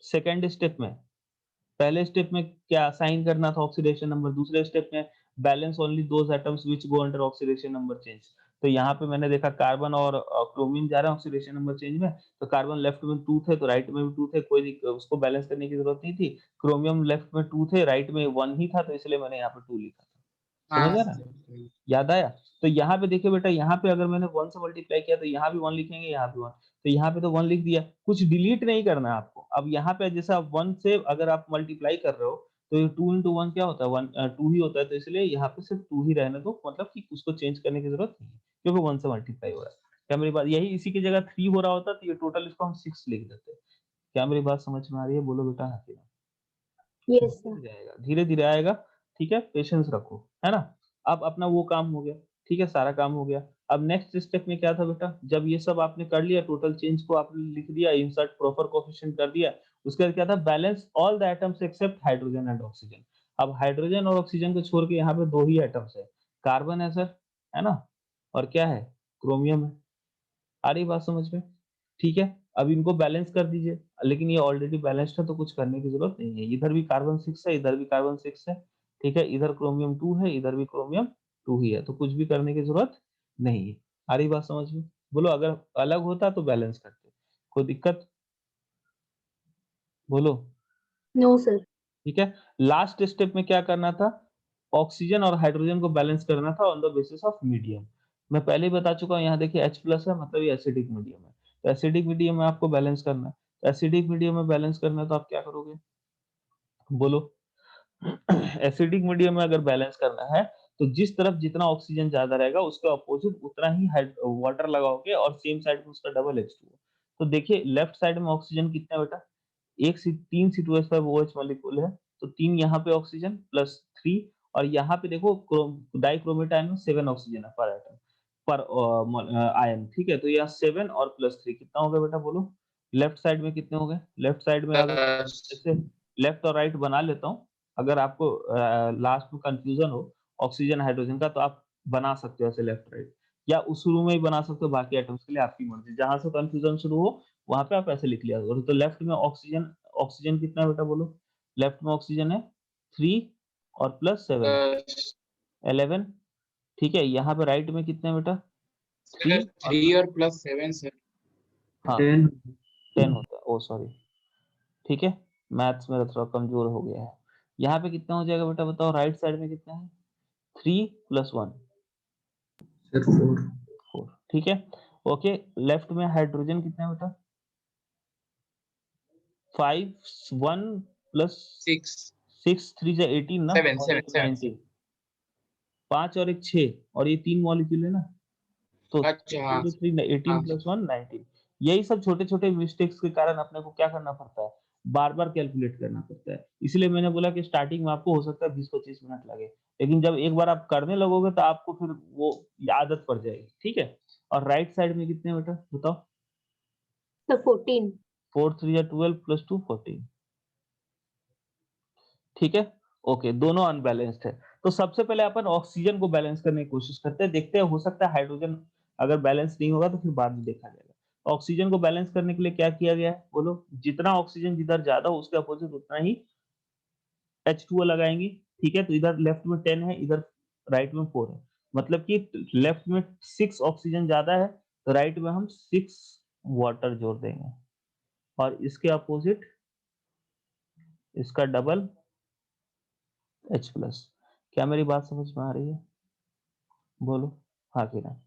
सेकंड स्टेप में। पहले स्टेप में क्या असाइन करना था ऑक्सीडेशन नंबर, दूसरे स्टेप में balance only those atoms which go under oxidation number change. तो यहाँ पे मैंने देखा कार्बन और क्रोमीन जा रहे हैं ऑक्सीडेशन नंबर चेंज में, तो कार्बन लेफ्ट में 2 थे तो राइट में भी 2 थे, उसको बैलेंस करने की जरूरत नहीं थी। क्रोमियम लेफ्ट में 2 थे, राइट में 1 ही था, तो इसलिए मैंने यहाँ पे 2 लिखा था। हाँ समझ आ रहा है? सर। याद आया? तो यहाँ पे देखिए बेटा, यहाँ पे अगर मैंने 1 से मल्टीप्लाई किया तो यहाँ भी 1 लिखेंगे, यहाँ भी 1, तो यहाँ पे तो 1 लिख दिया, कुछ डिलीट नहीं करना है आपको। अब यहाँ पे जैसे आप 1 से अगर आप मल्टीप्लाई कर रहे हो तो ये 2 into 1 क्या होता है? 2 ही होता है, तो इसलिए यहाँ पे सिर्फ 2 ही रहने दो, मतलब कि उसको चेंज करने की जरूरत नहीं है, क्योंकि 1 से मल्टीप्लाई हो रहा है। क्या मेरी बात, यही इसी की जगह 3 हो रहा होता तो ये टोटल इसको हम 6 लिख देते। क्या मेरी बात समझ में आ रही है? बोलो बेटा हाँ कि ना? Yes sir. जाएगा, धीरे-धीरे आएगा, ठीक है? पेशेंस रखो, है ना? अब अपना वो काम हो गया, ठीक है? सारा काम हो गया। अब नेक्स्ट स्टेप में क्या था बेटा? जब ये सब आपने कर लिया, टोटल चेंज को आपने लिख दिया, इंसर्ट प्रॉपर कोएफिशिएंट कर दिया, उसके बाद क्या था? Balance all the atoms except hydrogen and oxygen. अब हाइड्रोजन और ऑक्सीजन को छोड़ के यहाँ पे 2 ही एटम्स है, कार्बन है सर, है ना? और क्या है? क्रोमियम है। आ रही बात समझ में? ठीक है? अब इनको बैलेंस कर दीजिए, लेकिन ये ऑलरेडी बैलेंस्ड है तो कुछ करने की ज़रूरत नहीं है। इधर भी कार्बन 6 है, इधर भी कार्बन 6 है, ठीक है? इधर क्रोमियम 2 है, इधर भी क्रोमियम 2 ही है, तो कुछ भी करने की ज़रूरत नहीं है। आ रही बात समझ में? बोलो अगर अलग होता तो बैलेंस करते, कोई दिक्कत? बोलो। No sir. ठीक है? लास्ट स्टेप में क्या करना था? ऑक्सीजन और हाइड्रोजन को बैलेंस करना था on the basis of medium. मैं पहले ही बता चुका हूँ, यहाँ देखिए H+ है, मतलब ये एसिडिक मीडियम है। तो एसिडिक मीडियम में आपको बैलेंस करना है। तो एसिडिक मीडियम में बैलेंस करना है तो आप क्या करोगे? बोलो। एसिडिक मीडियम में अगर बैलेंस करना है, तो जिस तरफ जितना ऑक्सीजन ज़्यादा रहेगा उसके अपोजिट उतना ही वाटर लगाओगे और सेम साइड में उसका डबल H2O। तो देखिए लेफ्ट साइड में ऑक्सीजन कितना है बेटा? 3 C2H5OH मॉलिक्यूल है, तो 3 यहाँ पे ऑक्सीजन प्लस 3, और यहाँ पे देखो डाइक्रोमेटाइन में 7 ऑक्सीजन है पर एटम, पर आयन, ठीक है? तो यहाँ 7 और प्लस 3 कितना हो गया बेटा बोलो? लेफ्ट साइड में कितने हो गए? लेफ्ट साइड में अगर 10 जैसे लेफ्ट और राइट बना लेता हूँ, अगर आपको लास्ट में कंफ्यूजन हो ऑक्सीजन हाइड्रोजन का, तो आप बना सकते हो ऐसे लेफ्ट राइट, या उस शुरू में ही बना सकते हो, बाकी एटम्स के लिए आपकी मर्जी, जहाँ से कंफ्यूजन शुरू हो वहाँ पे आप ऐसे लिख लिया करो। तो लेफ्ट में ऑक्सीजन, ऑक्सीजन कितना है बेटा बोलो? लेफ्ट में ऑक्सीजन है 3 और प्लस 7, 11, ठीक है? यहाँ पे राइट में कितने हैं बेटा? 3 सर और 3 और प्लस 7 सर। हाँ 10 10 होता है, ओह सॉरी, ठीक है? मैथ्स मेरा थोड़ा कमजोर हो गया है। यहाँ पे कितना हो जाएगा बेटा बताओ? राइट साइड में कितना है? 3 प्लस 1, सर 4 4, ठीक है? ओके, लेफ्ट में हाइड्रोजन कितना है बेटा? 5, 1 प्लस 6 6, 3 जा 18 ना, 7 और 7 एक 7 19, 5 और एक 6, और ये 3 मॉलिक्यूल है ना, तो अच्छा 6 हाँ into 3 18 हाँ प्लस 1 19। यही सब छोटे-छोटे मिस्टेक्स के कारण अपने को क्या करना पड़ता है? बार-बार कैलकुलेट करना पड़ता है। इसलिए मैंने बोला कि स्टार्टिंग में आपको हो सकता है 20-25 मिनट लगे, लेकिन जब एक बार आप करने लगोगे तो आपको फिर वो आदत पड़ जाएगी, ठीक है? और राइट साइड में कितने हैं बेटा बताओ? सर 14। 4 3 या 12 प्लस 2 14, ठीक है? ओके, दोनों अनबैलेंस्ड है। तो सबसे पहले अपन ऑक्सीजन को बैलेंस करने की कोशिश करते हैं, देखते हैं हो सकता है हाइड्रोजन अगर बैलेंस नहीं होगा तो फिर बाद में देखा जाएगा। ऑक्सीजन को बैलेंस करने के लिए क्या किया गया है बोलो? जितना ऑक्सीजन जिधर ज़्यादा हो उसके अपोजिट उतना ही H2O लगाएँगे, ठीक है? तो इधर लेफ्ट में 10 है, इधर राइट में 4 है। मतलब कि लेफ्ट में 6 ऑक्सीजन ज़्यादा है, तो राइट में हम 6 वाटर जोड़ देंगे, और इसके अपोजिट इसका डबल H+। क्या मेरी बात समझ में आ रही है? बोलो हाँ कि ना?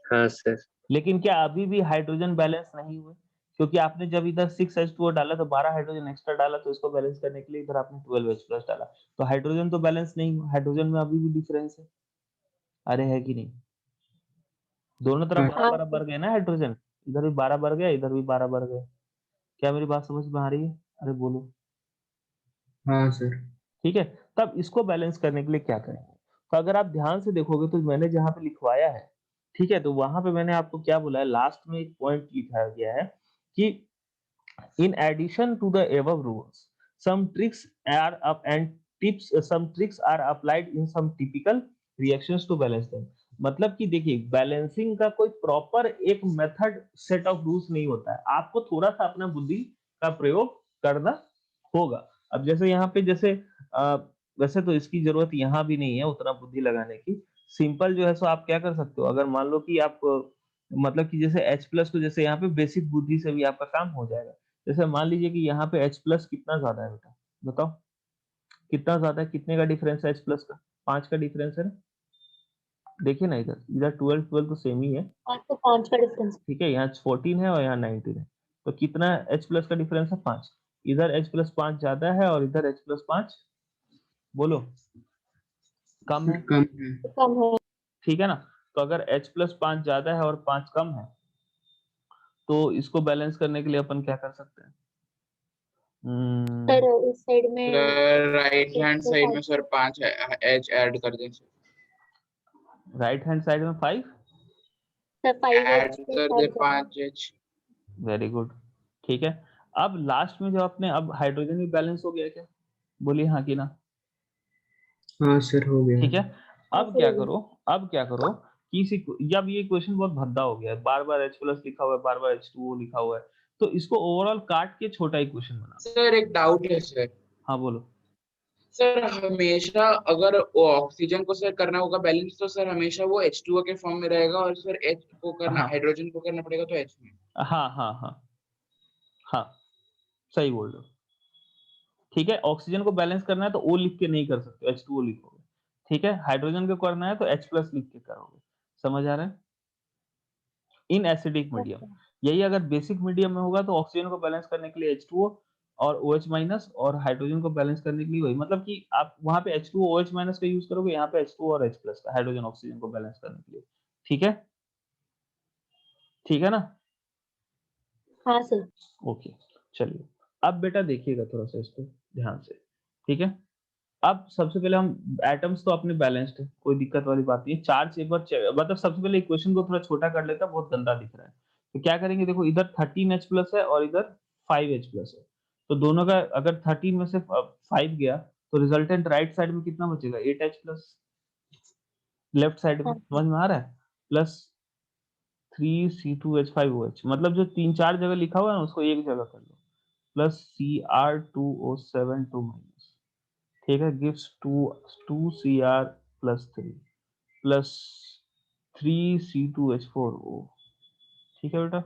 हाँ सर। लेकिन क्या अभी भी हाइड्रोजन बैलेंस नहीं हुए? क्योंकि आपने जब इधर 6H2O डाला तो 12 हाइड्रोजन एक्स्ट्रा डाला, तो इसको बैलेंस करने के लिए इधर आपने 12H+ डाला। तो हाइड्रोजन तो बैलेंस नहीं हुआ, हाइड्रोजन में अभी भी डिफरेंस है। अरे है कि नहीं? दोनों तरफ हाँ 12-12 बढ़ गए ना हाइड्रोजन, इधर भी 12 बढ़ गए, इधर भी 12 बढ़ गए। क्या मेरी बात समझ में आ रही है? अरे बोलो। हाँ सर ठीक है? तब इसको बैलेंस करने के लिए क्या करेंगे? तो अगर आप ध्यान से देखोगे तो मैंने जहाँ पे लिखवाया है, ठीक है, तो वहां पे मैंने आपको क्या बोला है, लास्ट में एक पॉइंट लिखा गया है कि in addition to the above rules, some tricks are up and tips, some tricks are applied in some typical reactions to balance them. मतलब कि देखिए, बैलेंसिंग का कोई प्रॉपर एक मेथड सेट ऑफ रूल्स नहीं होता है, आपको थोड़ा सा अपना बुद्धि का प्रयोग करना होगा। अब जैसे यहाँ पे जैसे वैसे तो इसकी जरूरत यहाँ भी नहीं है उतना बुद्धि लगाने की, सिंपल जो है सो आप क्या कर सकते हो, अगर मान लो कि आप मतलब कि जैसे H प्लस को जैसे यहाँ पे बेसिक बुद्धि से भी आपका काम हो जाएगा। जैसे मान लीजिए कि यहाँ पे H प्लस कितना ज्यादा है बेटा, बताओ कितना ज्यादा है, कितने का डिफरेंस है H प्लस का, 5 का डिफरेंस है ना। देखिए ना, इधर इधर 12 12 तो सेम ही है, 5 से 5 का डिफरेंस। ठीक है, यहाँ 14 है और यहाँ 19 है, तो कितना H प्लस का डिफरेंस है, 5। इधर H प्लस 5 ज्यादा है और इधर H प्लस 5 बोलो कम है, कम है। कम है। ठीक है ना। तो अगर H प्लस 5 ज्यादा है और 5 कम है, तो इसको बैलेंस करने के लिए अपन क्या कर सकते हैं, सर इस साइड में सर राइट हैंड 6 से साइड में 5 सर 5 एच ऐड कर दें सर, राइट हैंड साइड में 5, सर 5 ऐड एच कर दे ऐड कर 5 एच। वेरी गुड, ठीक है। अब लास्ट में जो अपने अब हाइड्रोजन भी बैलेंस हो गया क्या, बोलिए हाँ कि ना, हाँ सर हो गया। ठीक है। अब सर क्या हो गया। करो, अब क्या करो, किसी जब ये क्वेश्चन बहुत भद्दा हो गया है, बार बार H प्लस लिखा हुआ है, बार बार H2O लिखा हुआ है, तो इसको ओवरऑल काट के छोटा ही क्वेश्चन बना। सर एक डाउट है सर, हाँ बोलो। सर हमेशा अगर वो ऑक्सीजन को सर करना होगा बैलेंस तो सर हमेशा वो H2O के फॉर्म में रहेगा, और सर H को करना हाँ हाइड्रोजन को करना पड़ेगा तो H में। हाँ हाँ हाँ हाँ, सही बोल रहे हो, ठीक है। ऑक्सीजन को बैलेंस करना है तो O लिख के नहीं कर सकते, H2O लिखोगे, ठीक है। हाइड्रोजन को करना है तो H प्लस लिख के करोगे, समझ आ रहा है। इन एसिडिक मीडियम, यही अगर बेसिक मीडियम में होगा तो ऑक्सीजन को बैलेंस करने के लिए H2O और OH माइनस, और हाइड्रोजन को बैलेंस करने के लिए वही, मतलब कि आप वहां पे H2O OH माइनस का यूज करोगे, यहाँ पे H2O और H प्लस का, हाइड्रोजन ऑक्सीजन को बैलेंस करने के लिए, ठीक है, ठीक है ना। हाँ सर। ओके, चलिए अब बेटा देखिएगा थोड़ा सा इसको ध्यान से, ठीक है। अब सबसे पहले हम एटम्स तो अपने बैलेंस्ड है, कोई दिक्कत वाली बात नहीं है। चार्ज एक बार मतलब सबसे पहले इक्वेशन को थोड़ा छोटा कर लेता, बहुत गंदा दिख रहा है, तो क्या करेंगे, देखो इधर 13H प्लस है और इधर 5H प्लस है, तो दोनों का अगर 13 में से 5 गया तो रिजल्टेंट राइट साइड में कितना बचेगा, 8H प्लस, लेफ्ट साइड में, हाँ समझ में आ रहा है, प्लस 3C2H5OH, मतलब जो 3 4 जगह लिखा हुआ है ना उसको एक जगह कर लो, प्लस Cr2O7 2 माइनस, ठीक है, gives 2Cr plus 3 plus 3C2H4O, ठीक है बेटा,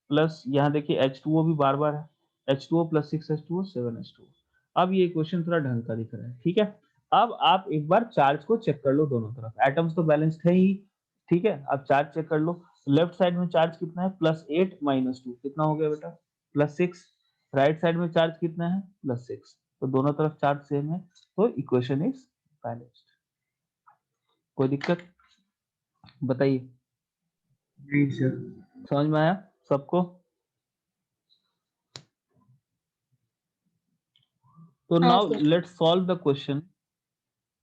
प्लस यहाँ देखिए H2O भी बार बार है, H2O प्लस 6H2O 7H2O। अब ये इक्वेशन थोड़ा ढंग का दिख रहा है, ठीक है। अब आप एक बार चार्ज को चेक कर लो दोनों तरफ, एटम्स तो बैलेंस्ड है ही, ठीक है। अब चार्ज चेक कर लो, लेफ्ट साइड में चार्ज कितना है, +8 -2 कितना हो गया बेटा, +6। राइट साइड में चार्ज कितना है, +6, तो दोनों तरफ चार्ज सेम है, तो इक्वेशन इज बैलेंस्ड। कोई दिक्कत बताइए, नहीं सर। समझ में आया सबको। तो हाँ now sir. Let's solve the question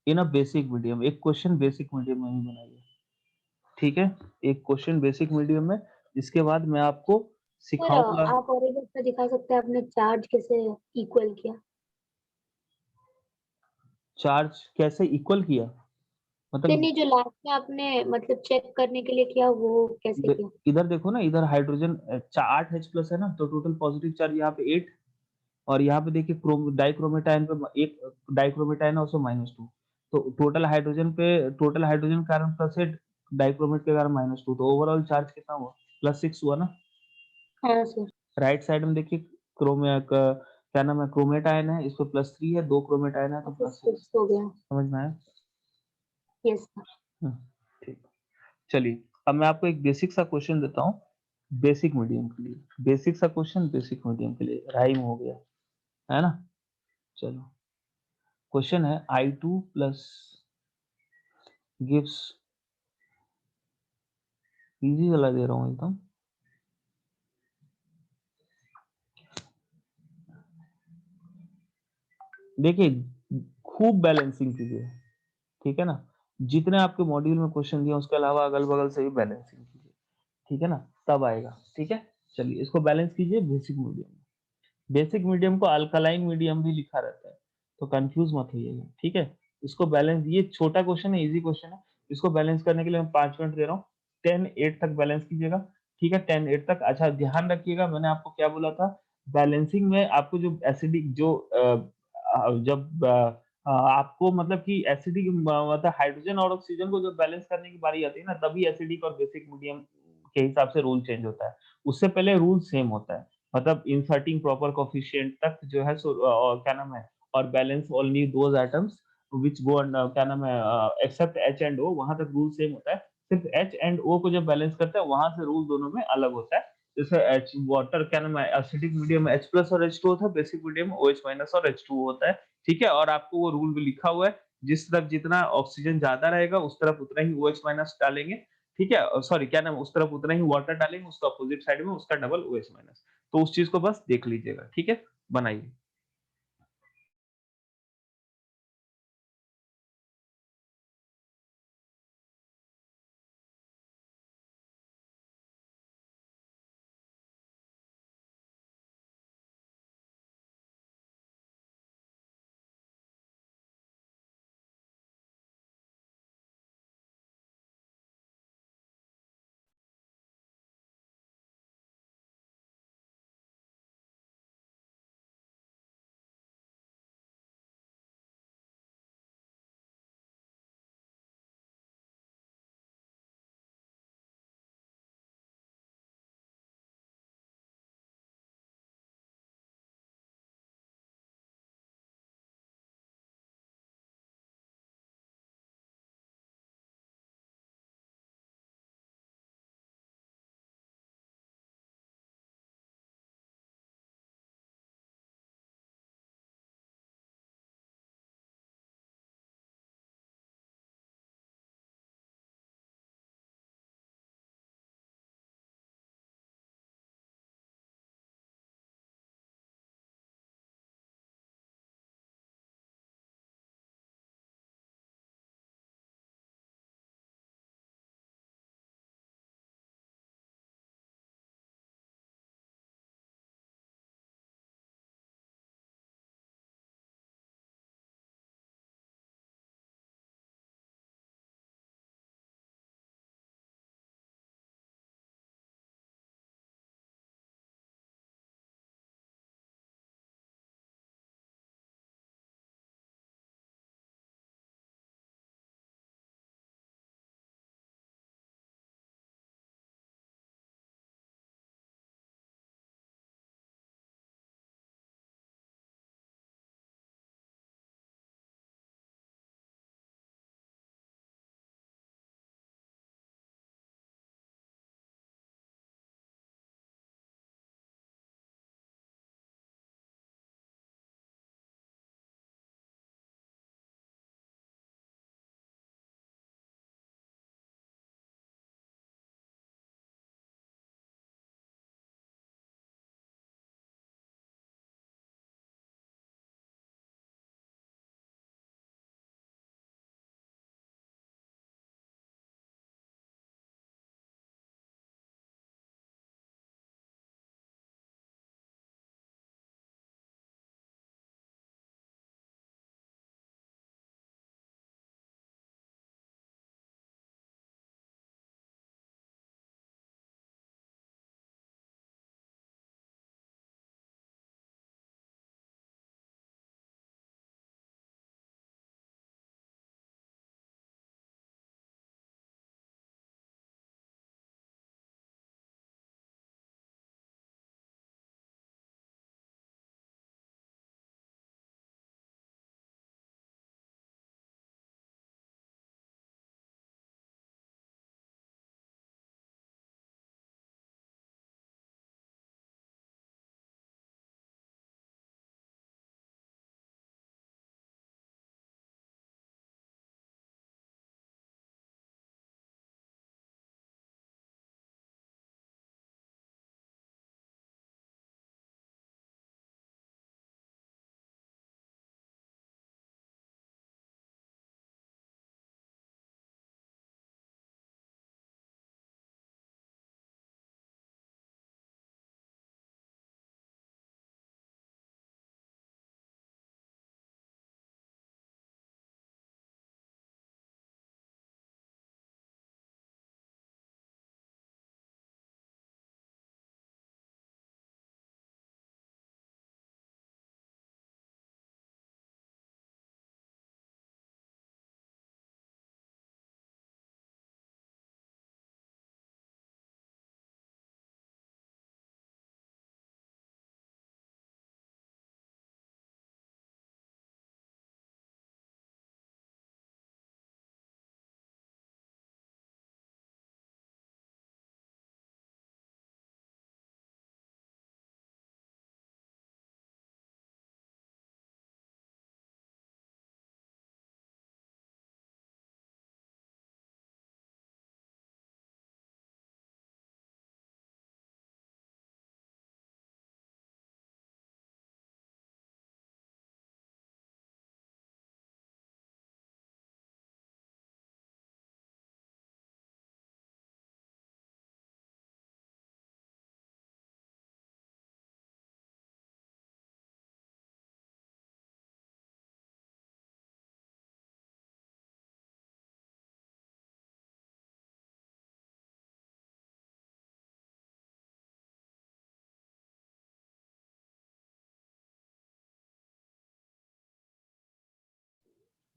in a basic medium. एक क्वेश्चन बेसिक मीडियम में भी बनाइए, ठीक है, एक क्वेश्चन बेसिक मीडियम में, इसके बाद मैं आपको सर सिखाऊंगा। आप और एक बार दिखा सकते हैं आपने चार्ज कैसे इक्वल किया। चार्ज कैसे इक्वल किया, मतलब नहीं, जो लास्ट में आपने मतलब चेक करने के लिए किया वो कैसे किया। इधर देखो ना, इधर हाइड्रोजन 8H प्लस है ना, तो टोटल पॉजिटिव चार्ज यहाँ पे 8, और यहाँ पे देखिए डाइक्रोमेटाइन पे एक डाइक्रोमेटाइन है उसमें -2, तो total hydrogen carbon plus 8, dichromate के कारण -2, तो ओवरऑल चार्ज कितना हुआ, +6 हुआ ना। हाँ सर। राइट साइड में देखिए क्या नाम है, क्रोमेट आयन है, इसमें +3 है, 2 क्रोमेट आयन है तो ऑफिस +6, फिक्स हो गया। समझ में आया। Yes sir. हम्म, ठीक, चलिए अब मैं आपको एक बेसिक सा क्वेश्चन देता हूँ, बेसिक मीडियम के लिए, बेसिक सा क्वेश्चन बेसिक मीडियम के लिए, राइम हो गया है ना। चलो क्वेश्चन है I2 प्लस गिव्स, इजी वाला दे रहा हूँ एकदम, देखिए खूब बैलेंसिंग कीजिए, ठीक है ना। जितने आपके मॉड्यूल में क्वेश्चन दिए उसके अलावा अगल-बगल से भी बैलेंसिंग कीजिए, ठीक है ना? तब आएगा, ठीक है? चलिए इसको बैलेंस कीजिए बेसिक मीडियम में। बेसिक मीडियम को अल्कलाइन मीडियम भी लिखा रहता है, तो कन्फ्यूज़ मत होइएगा, ठीक है? इसको बैलेंस ये छोटा क्वेश्चन है, ईज़ी क्वेश्चन है। इसको बैलेंस करने के लिए मैं 5 मिनट दे रहा हूँ। 10-8 तक बैलेंस कीजिएगा, ठीक है? 10-8 तक अच्छा ध्यान रखिएगा मैंने आपको क्या बोला था, बैलेंसिंग में आपको जो एसिडिक जो जब आपको मतलब कि एसिडिक मतलब हाइड्रोजन और ऑक्सीजन को जब बैलेंस करने की बारी आती है ना, तभी एसिडिक और बेसिक मीडियम के हिसाब से रूल चेंज होता है। उससे पहले रूल सेम होता है। मतलब इंसर्टिंग प्रॉपर कोएफिशिएंट तक जो है सो और क्या नाम है और balance only those atoms which go on क्या नाम है एक्सेप्ट H एंड O वहाँ तक रूल सेम होता है। सिर्फ H एंड O को जब बैलेंस करते हैं वहाँ से रूल दोनों में अलग होता है। जैसे H वाटर क्या नाम है एसिडिक मीडियम में H प्लस और H2O होता है, बेसिक मीडियम में OH माइनस और H2O होता है। ठीक है? और आपको वो रूल भी लिखा हुआ है, जिस तरफ जितना ऑक्सीजन ज़्यादा रहेगा उस तरफ उतना ही OH माइनस डालेंगे। ठीक है? सॉरी क्या नाम है उस तरफ उतना ही वाटर डालेंगे, उसका अपोजिट साइड में उसका डबल OH माइनस। तो उस चीज़ को बस देख लीजिएगा, ठीक है? बनाइए।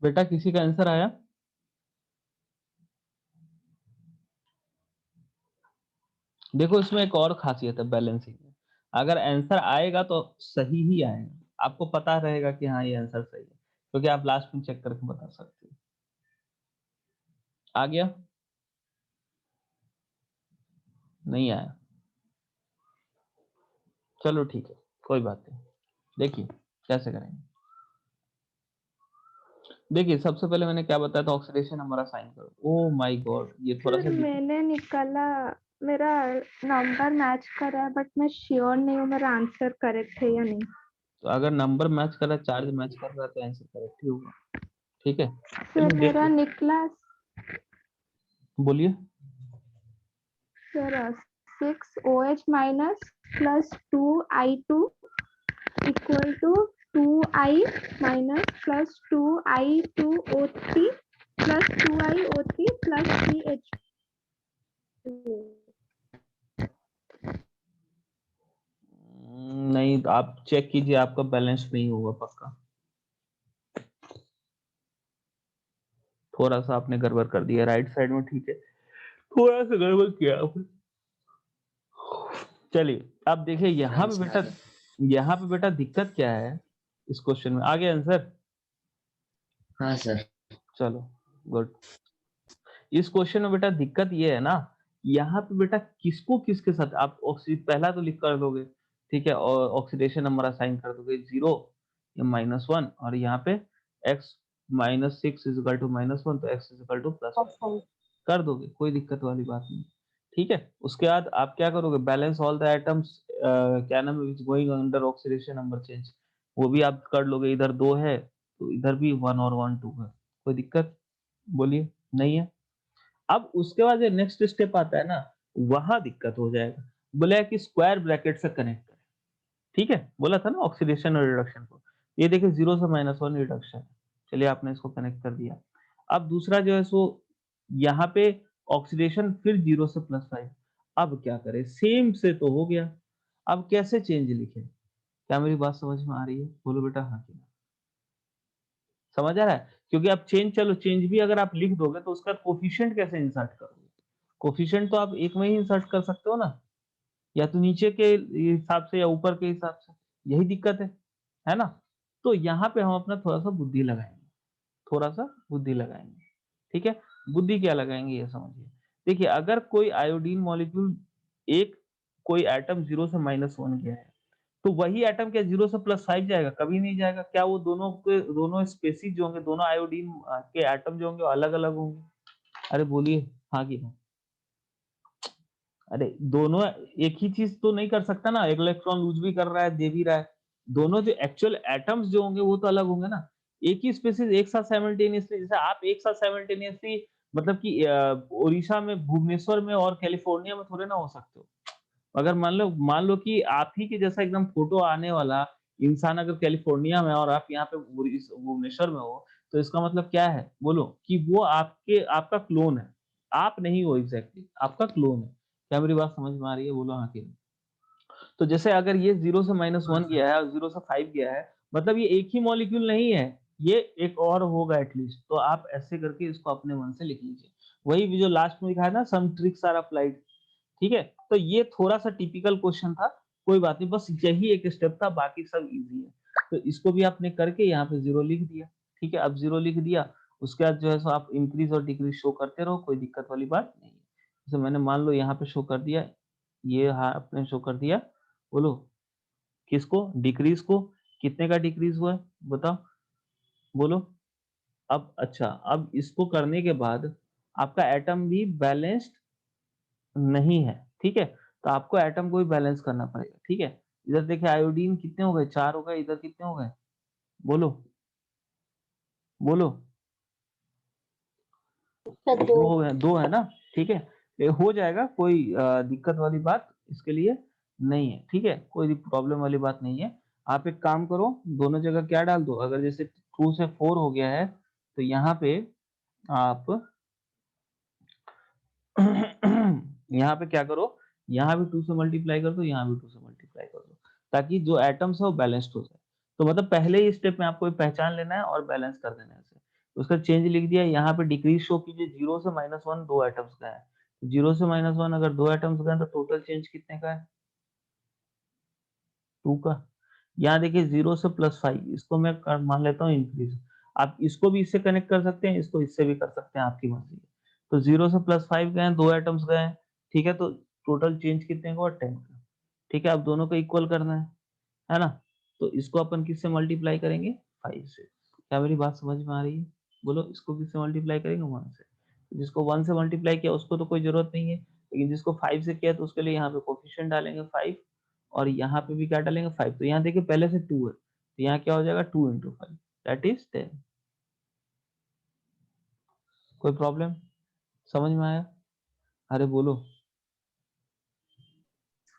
बेटा किसी का आंसर आया? देखो इसमें एक और खासियत है बैलेंसिंग में, अगर आंसर आएगा तो सही ही आएगा, आपको पता रहेगा कि हाँ ये आंसर सही है, क्योंकि आप लास्ट में चेक करके बता सकते हो। आ गया? नहीं आया? चलो ठीक है, कोई बात नहीं। देखिए कैसे करेंगे। देखिए सबसे पहले मैंने क्या बताया था, ऑक्सीडेशन नंबर असाइन करो। ओ माय गॉड, ये थोड़ा सा सर मैंने निकाला, मेरा नंबर मैच कर रहा है बट मैं श्योर नहीं हूँ मेरा आंसर करेक्ट है या नहीं। तो अगर नंबर मैच कर रहा है, चार्ज मैच कर रहा है, तो आंसर करेक्ट ही होगा। ठीक है, सर चलिए मेरा देखिए, निकला बोलिए। Sir 6OH minus plus 2I2 equal to 2I minus plus 2I2O3 plus 2IO3 plus 3H2। नहीं, आप चेक कीजिए, आपका बैलेंस नहीं होगा पक्का, थोड़ा सा आपने गड़बड़ कर दिया राइट साइड में। ठीक है, थोड़ा सा गड़बड़ किया आपने। चलिए अब देखिए यहाँ पे बेटा, यहाँ पे बेटा दिक्कत क्या है इस क्वेश्चन में। आ गया आंसर? हाँ सर। चलो गुड। इस क्वेश्चन में बेटा दिक्कत ये है ना, यहाँ पे बेटा किसको किसके साथ आप पहला तो लिख कर दोगे, ठीक है, और ऑक्सीडेशन नंबर असाइन कर दोगे 0 या -1, और यहाँ पे x -6 इजिकल टू -1, तो x इजिकल टू +1 कर दोगे, कोई दिक्कत वाली बात नहीं। ठीक है, उसके बाद आप क्या करोगे, बैलेंस ऑल द एटम्स, क्या नाम है, going under oxidation number change, वो भी आप कर लोगे। इधर 2 है तो इधर भी 1 और 1 2 है, कोई दिक्कत बोलिए नहीं है? अब उसके बाद जो नेक्स्ट स्टेप आता है ना, वहां दिक्कत हो जाएगा। बोला है कि स्क्वायर ब्रैकेट से कनेक्ट करें, ठीक है, बोला था ना ऑक्सीडेशन और रिडक्शन को। ये देखिए 0 से -1 रिडक्शन, चलिए आपने इसको कनेक्ट कर दिया। अब दूसरा जो है सो यहाँ पे ऑक्सीडेशन फिर 0 से +5। अब क्या करें, सेम से तो हो गया, अब कैसे चेंज लिखें? क्या मेरी बात समझ में आ रही है? बोलो बेटा हाँ कि ना। समझ आ रहा है? क्योंकि अब चेंज, चलो चेंज भी अगर आप लिख दोगे तो उसका कोफिशिएंट कैसे इंसर्ट करोगे? कोफिशिएंट तो आप एक में ही इंसर्ट कर सकते हो ना, या तो नीचे के हिसाब से या ऊपर के हिसाब से, यही दिक्कत है ना? तो यहाँ पे हम अपना थोड़ा सा बुद्धि लगाएंगे, थोड़ा सा बुद्धि लगाएंगे। ठीक है, बुद्धि क्या लगाएंगे ये समझिए। देखिए अगर कोई आयोडीन मॉलिक्यूल, एक कोई एटम 0 से -1 गया है, तो वही एटम क्या 0 से +5 जाएगा? कभी नहीं जाएगा। क्या वो दोनों के दोनों स्पेसीज जो होंगे, दोनों आयोडीन के एटम जो होंगे, अलग अलग होंगे? अरे बोलिए हाँ कि ना। अरे दोनों एक ही चीज तो नहीं कर सकता ना, एक इलेक्ट्रॉन लूज भी कर रहा है, दे भी रहा है। दोनों जो एक्चुअल एटम्स जो होंगे वो तो अलग होंगे ना। एक ही स्पेसिस एक साथ साइमल्टेनियसली, जैसे आप एक साथ साइमल्टेनियसली मतलब कि उड़ीसा में, भुवनेश्वर में और कैलिफोर्निया में थोड़े ना हो सकते हो। अगर मान लो कि आप ही के जैसा एकदम फोटो आने वाला इंसान अगर कैलिफोर्निया में और आप यहाँ पे भुवनेश्वर में हो, तो इसका मतलब क्या है बोलो, कि वो आपका क्लोन है, आप नहीं हो एग्जैक्टली, आपका क्लोन है। क्या मेरी बात समझ में आ रही है? बोलो हाँ कि नहीं। तो जैसे अगर ये 0 से -1 गया है और 0 से 5 गया है, मतलब ये एक ही मॉलिक्यूल नहीं है, ये एक और होगा एटलीस्ट। तो आप ऐसे करके इसको अपने मन से लिख लीजिए। वही जो लास्ट में लिखा है ना, सम ट्रिक्स आर अप्लाइड। ठीक है, तो ये थोड़ा सा टिपिकल क्वेश्चन था, कोई बात नहीं, बस यही एक स्टेप था, बाकी सब इजी है। तो इसको भी आपने करके यहाँ पे 0 लिख दिया। ठीक है, अब 0 लिख दिया, उसके बाद जो है सो आप इंक्रीज और डिक्रीज शो करते रहो, कोई दिक्कत वाली बात नहीं है। जैसे मैंने मान लो यहाँ पे शो कर दिया, ये हाँ आपने शो कर दिया। बोलो किसको, डिक्रीज को? कितने का डिक्रीज हुआ है बताओ, बोलो। अब अच्छा, अब इसको करने के बाद आपका एटम भी बैलेंस्ड नहीं है, ठीक है, तो आपको एटम को भी बैलेंस करना पड़ेगा। ठीक है, इधर देखिए आयोडीन कितने हो गए, 4 हो गए, इधर कितने हो गए, बोलो बोलो। 2 हो गए, 2 है ना? ठीक है, ये हो जाएगा, कोई दिक्कत वाली बात इसके लिए नहीं है। ठीक है, कोई प्रॉब्लम वाली बात नहीं है। आप एक काम करो, दोनों जगह क्या डाल दो, अगर जैसे 2 से 4 हो गया है, तो यहाँ पे आप यहाँ पे क्या करो, यहाँ भी 2 से मल्टीप्लाई कर दो, यहाँ भी 2 से मल्टीप्लाई कर दो, ताकि जो एटम्स है वो बैलेंस्ड हो जाए। तो मतलब पहले ही स्टेप में आपको पहचान लेना है और बैलेंस कर देना है इसे। उसका चेंज लिख दिया। यहाँ पे डिक्रीज शो कीजिए, 0 से -1 2 एटम्स का है, 0 से -1 अगर 2 एटम्स का है तो टोटल चेंज कितने का है, 2 का। यहाँ देखिए 0 से +5, इसको मैं मान लेता हूँ इंक्रीज। आप इसको भी इससे कनेक्ट कर सकते हैं, इसको इससे भी कर सकते हैं, आपकी मर्जी है। तो 0 से +5 गए, 2 एटम्स गए, ठीक है, तो टोटल चेंज कितने का हुआ, 10 का। ठीक है, अब दोनों को इक्वल करना है ना। तो इसको अपन किससे मल्टीप्लाई करेंगे, 5 से। क्या मेरी बात समझ में आ रही है, बोलो। इसको किससे मल्टीप्लाई करेंगे, 1 से। जिसको 1 से मल्टीप्लाई किया उसको तो कोई जरूरत नहीं है, लेकिन जिसको 5 से किया तो उसके लिए यहाँ पे कोफिशिएंट डालेंगे 5, और यहाँ पे भी क्या डालेंगे, 5। तो यहाँ देखिए पहले से 2 है, तो यहाँ क्या हो जाएगा, 2 × 5 दैट इज 10। कोई प्रॉब्लम, समझ में आया, अरे बोलो।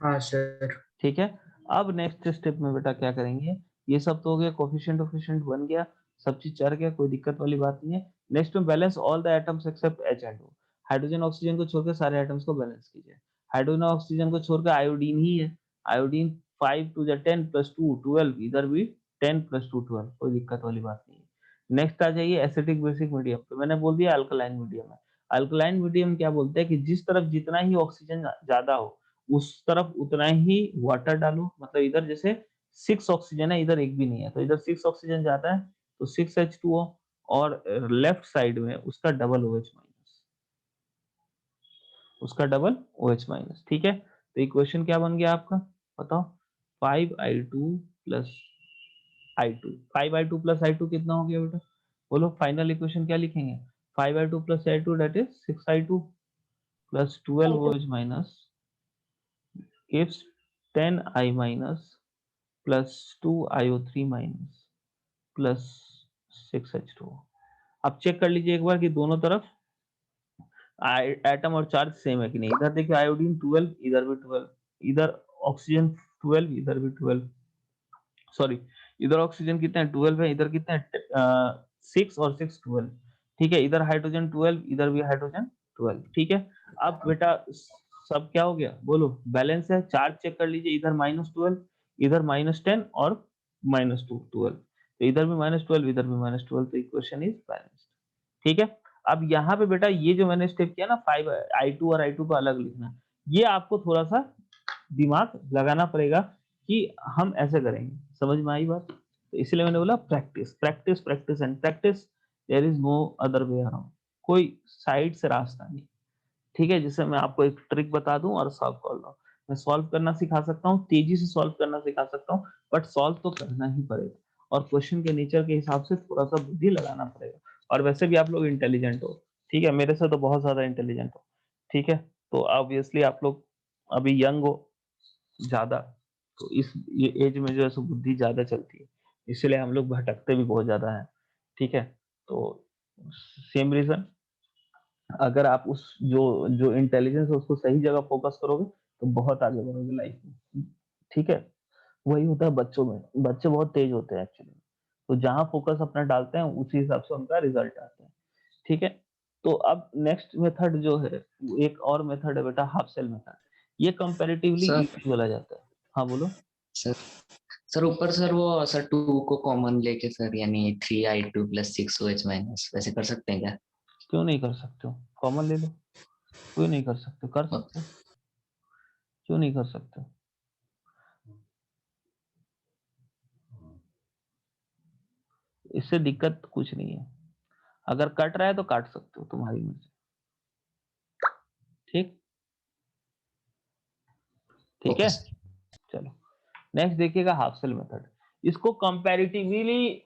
हाँ सर। ठीक है, अब नेक्स्ट स्टेप में बेटा क्या करेंगे, ये सब तो हो गया, कोफिशिएंट ऑफिशिएंट बन गया, सब चीज चढ़ गया, कोई दिक्कत वाली बात नहीं है। नेक्स्ट में balance all the atoms except H and O। Hydrogen oxygen को छोड़कर सारे एटम्स को बैलेंस कीजिए। हाइड्रोजन ऑक्सीजन को छोड़कर आयोडीन ही है, आयोडीन 5 to the 10 + 2 12, इधर भी 10 + 2 12, कोई दिक्कत वाली बात नहीं है। नेक्स्ट आ जाइए एसिडिक बेसिक मीडियम पे, मैंने बोल दिया अल्कलाइन मीडियम है। अल्कलाइन मीडियम क्या बोलते हैं कि जिस तरफ जितना ही ऑक्सीजन ज्यादा हो उस तरफ उतना ही वाटर डालो, मतलब इधर जैसे 6 ऑक्सीजन है, इधर एक भी नहीं है, तो इधर 6 ऑक्सीजन जाता है तो 6H2O, और लेफ्ट साइड में उसका डबल OH माइनस, उसका डबल OH माइनस। ठीक है, तो इक्वेशन क्या बन गया आपका, बताओ, 5I2 + I2। 5I2 + I2 कितना हो गया बेटा, बोलो। फाइनल इक्वेशन क्या लिखेंगे, 5I2 + I2 that is 6I2 + 12OH minus gives 10I minus plus 2IO3 minus plus 6H2O। अब चेक कर लीजिए एक बार कि दोनों तरफ एटम और चार्ज सेम है कि नहीं। इधर देखिए आयोडीन 12, इधर भी 12, इधर ऑक्सीजन 12, इधर भी 12, सॉरी, इधर ऑक्सीजन कितना है, 12 है, इधर कितना है, 6 और 6 12। ठीक है, इधर हाइड्रोजन 12, इधर भी हाइड्रोजन 12। ठीक है, अब बेटा सब क्या हो गया, बोलो, बैलेंस है। चार्ज चेक कर लीजिए, इधर -12, इधर -10 और -2 12, तो इधर भी -12, इधर भी -12, तो इक्वेशन इज बैलेंस्ड। ठीक है, अब यहाँ पे बेटा ये जो मैंने स्टेप किया ना, 5I2 और I2 को अलग लिखना, ये आपको थोड़ा सा दिमाग लगाना पड़ेगा कि हम ऐसे करेंगे। समझ में आई बात, तो इसलिए मैंने बोला practice practice practice and practice, there is no other way around, कोई साइड से रास्ता नहीं। ठीक है, जैसे मैं आपको एक ट्रिक बता दूं और सॉल्व कर लो, मैं सॉल्व करना सिखा सकता हूँ, तेजी से सॉल्व करना सिखा सकता हूँ, बट सॉल्व तो करना ही पड़ेगा, और क्वेश्चन के नेचर के हिसाब से थोड़ा सा बुद्धि लगाना पड़ेगा। और वैसे भी आप लोग इंटेलिजेंट हो, ठीक है, मेरे से तो बहुत ज्यादा इंटेलिजेंट हो। ठीक है, तो ऑब्वियसली आप लोग अभी यंग हो ज्यादा, तो इस ये एज में जो है सो बुद्धि ज्यादा चलती है, इसलिए हम लोग भटकते भी बहुत ज्यादा हैं। ठीक है, तो सेम रीजन, अगर आप उस जो जो इंटेलिजेंस है उसको सही जगह फोकस करोगे तो बहुत आगे बढ़ोगे लाइफ में। ठीक है, वही होता है बच्चों में, बच्चे बहुत तेज होते हैं एक्चुअली, तो जहां फोकस अपना डालते हैं उसी हिसाब से उनका रिजल्ट आता है। ठीक है, तो अब नेक्स्ट मेथड जो है, वो एक और मेथड है बेटा, हाफ सेल मेथड। ये कंपैरेटिवली सर इजी बोला जाता है। हाँ बोलो। सर सर ऊपर सर वो सर 2 को कॉमन लेके सर यानी 3I2 + 6OH माइनस वैसे कर सकते हैं क्या? क्यों नहीं कर सकते हो, कॉमन ले लो, क्यों नहीं कर सकते, कर और- सकते हो, क्यों नहीं कर सकते, इससे दिक्कत कुछ नहीं है। अगर कट रहा है तो काट सकते हो, तुम्हारी मर्जी। ठीक, ठीक ओके है, सर। चलो नेक्स्ट देखिएगा हाफ सेल मेथड। इसको कंपैरेटिवली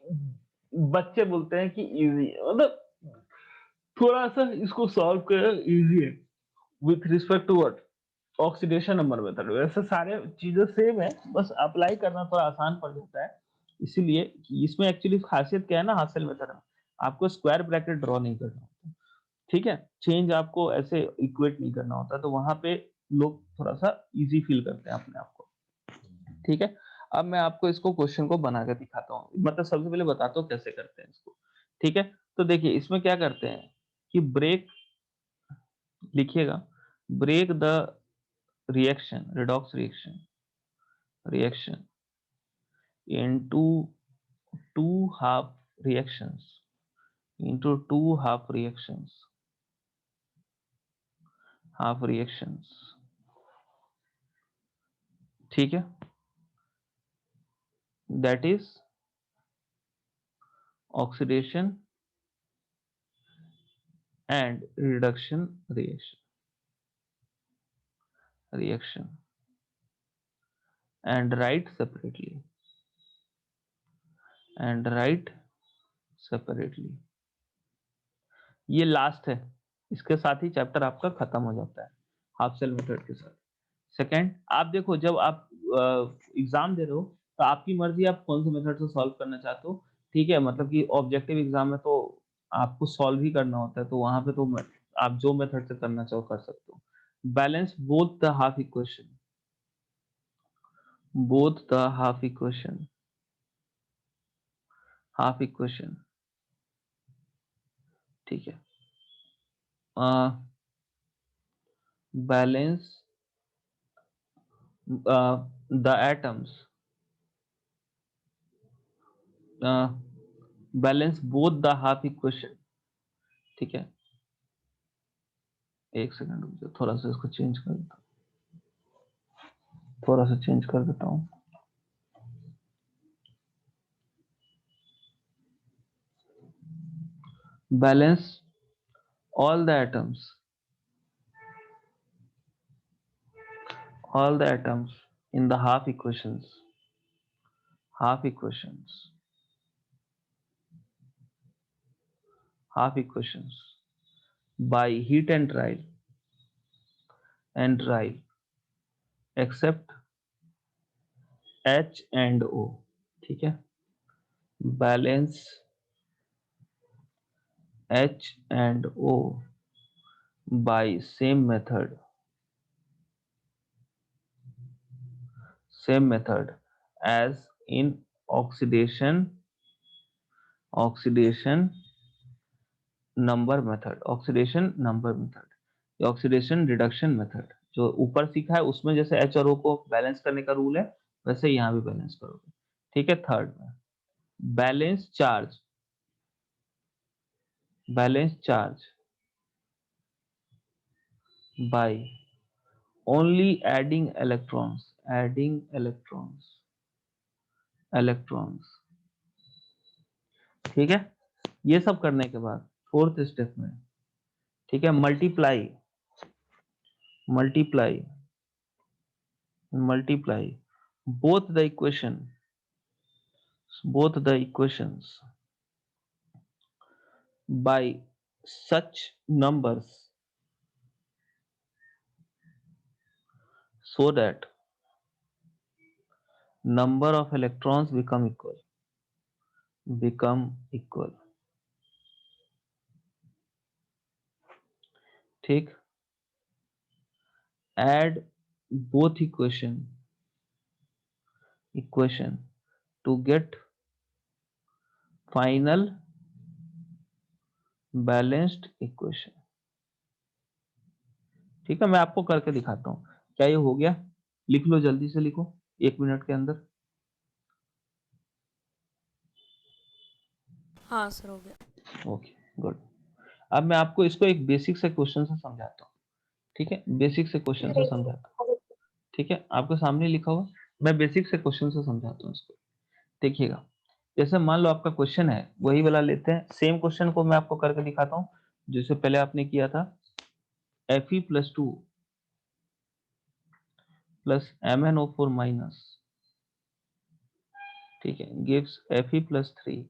बच्चे बोलते हैं कि इजी, मतलब थोड़ा सा इसको सॉल्व करना इजी है with respect to what, oxidation number method. वैसे सारे चीजें सेम है, बस अप्लाई करना थोड़ा आसान पड़ जाता है। इसीलिए इसमें एक्चुअली खासियत क्या है ना, हाफ सेल मेथड में आपको स्क्वायर ब्रैकेट ड्रॉ नहीं करना होता। ठीक है, चेंज आपको ऐसे इक्वेट नहीं करना होता, तो वहां पे लोग थोड़ा सा इजी फील करते हैं अपने आप को। ठीक है, अब मैं आपको इसको क्वेश्चन को बना के दिखाता हूँ, मतलब सबसे पहले बताता हूँ कैसे करते हैं इसको। ठीक है, तो देखिए इसमें क्या करते हैं कि ब्रेक, लिखिएगा, break the reaction, redox reaction into two half reactions into 2 half reactions. ठीक है, that is oxidation and reduction reaction and write separately ये लास्ट है, इसके साथ ही चैप्टर आपका खत्म हो जाता है हाफ सेल मेथड के साथ। सेकंड, आप देखो जब आप एग्जाम दे रहे हो तो आपकी मर्जी आप कौन से मेथड से सॉल्व करना चाहते हो, ठीक है, मतलब कि ऑब्जेक्टिव एग्जाम में तो आपको सॉल्व ही करना होता है, तो वहां पे तो आप जो मेथड से करना चाहो कर सकते हो। Balance both the half equation, ठीक है, balance the atoms, balance both the half equation, ठीक है। एक सेकंड रुक जाओ, थोड़ा सा इसको चेंज कर देता हूँ, balance all the atoms in the half equations by heat and trial except H and O, ठीक है, balance H and O by same method as in oxidation number method, oxidation reduction method जो ऊपर सीखा है उसमें जैसे H और O को बैलेंस करने का रूल है वैसे यहाँ भी बैलेंस करोगे, ठीक है। थर्ड में balance charge by only adding electrons, ठीक है। ये सब करने के बाद फोर्थ स्टेप में, ठीक है, multiply both the equations by such numbers so that number of electrons become equal, ठीक। add both equation to get final balanced equation, ठीक है। मैं आपको करके दिखाता हूँ, क्या ये हो गया? लिख लो, जल्दी से लिखो 1 मिनट के अंदर। हाँ सर हो गया। Okay good. अब मैं आपको इसको एक बेसिक से क्वेश्चन से समझाता हूँ, ठीक है, बेसिक से क्वेश्चन से समझाता हूँ, ठीक है, आपके सामने लिखा हुआ, मैं बेसिक से क्वेश्चन से समझाता हूँ इसको, देखिएगा। जैसे मान लो आपका क्वेश्चन है, वही वाला लेते हैं, सेम क्वेश्चन को मैं आपको करके दिखाता हूँ जिससे पहले आपने किया था। Fe+2 plus MnO4 minus, ठीक है, gives Fe+3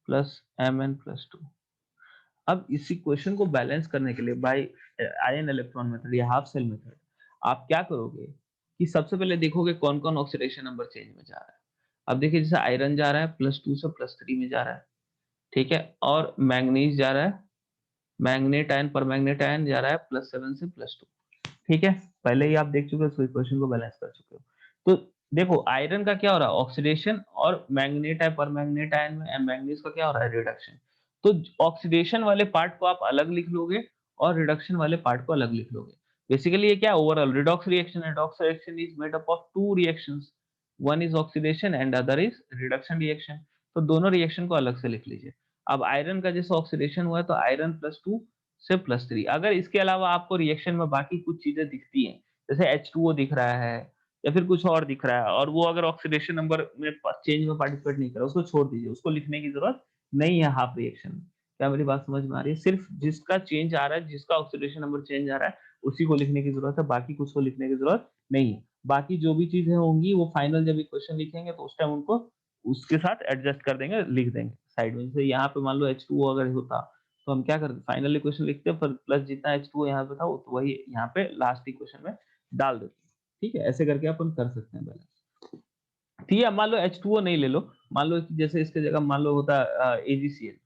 plus Mn+2। अब इसी क्वेश्चन को बैलेंस करने के लिए बाय आयन इलेक्ट्रॉन मेथड या हाफ सेल मेथड आप क्या करोगे कि सबसे पहले देखोगे कौन कौन ऑक्सीडेशन नंबर चेंज में जा रहा है। अब देखिए जैसे आयरन जा रहा है +2 से +3 में जा रहा है, ठीक है, और मैंगनीज जा रहा है, मैग्नेट आयन पर मैग्नेट आयन जा रहा है +7 से +2, ठीक है। पहले ही आप देख चुके हो, इक्वेशन को बैलेंस कर चुके हो। तो देखो आयरन का क्या हो रहा है, ऑक्सीडेशन, और मैग्नेट है पर मैग्नेट आयन में मैंगनीज का क्या हो रहा है, रिडक्शन। तो ऑक्सीडेशन वाले पार्ट को आप अलग लिख लोगे और रिडक्शन वाले पार्ट को अलग लिख लोगे। बेसिकली ये क्या overall redox reaction is made up of 2 reactions, one is oxidation and other is reduction reaction. तो दोनों रिएक्शन को अलग से लिख लीजिए। अब आयरन का जैसे ऑक्सीडेशन हुआ है तो आयरन +2 से +3। अगर इसके अलावा आपको रिएक्शन में बाकी कुछ चीजें दिखती हैं, जैसे H2O दिख रहा है या फिर कुछ और दिख रहा है, और वो अगर ऑक्सीडेशन नंबर में चेंज में पार्टिसिपेट नहीं कर रहा, उसको छोड़ दीजिए, उसको लिखने की जरूरत नहीं है हाफ रिएक्शन में। क्या मेरी बात समझ में आ रही है? सिर्फ जिसका चेंज आ रहा है, जिसका ऑक्सीडेशन नंबर चेंज आ रहा है, उसी को लिखने की जरूरत है, बाकी कुछ को लिखने की जरूरत नहीं है। बाकी जो भी चीजें होंगी वो फाइनल जब इक्वेशन लिखेंगे तो उस टाइम उनको उसके साथ एडजस्ट कर देंगे, लिख देंगे साइड में। जैसे यहाँ पे मान लो H2O अगर होता तो हम क्या करते, फाइनल इक्वेशन लिखते पर प्लस जितना H2O यहाँ पे था वो तो वही यहाँ पे लास्ट इक्वेशन में डाल देते। ठीक है, ऐसे करके अपन कर सकते हैं बैलेंस। ठीक है, मान लो H2O नहीं ले लो, मान लो कि जैसे इसके जगह मान लो होता AgCl।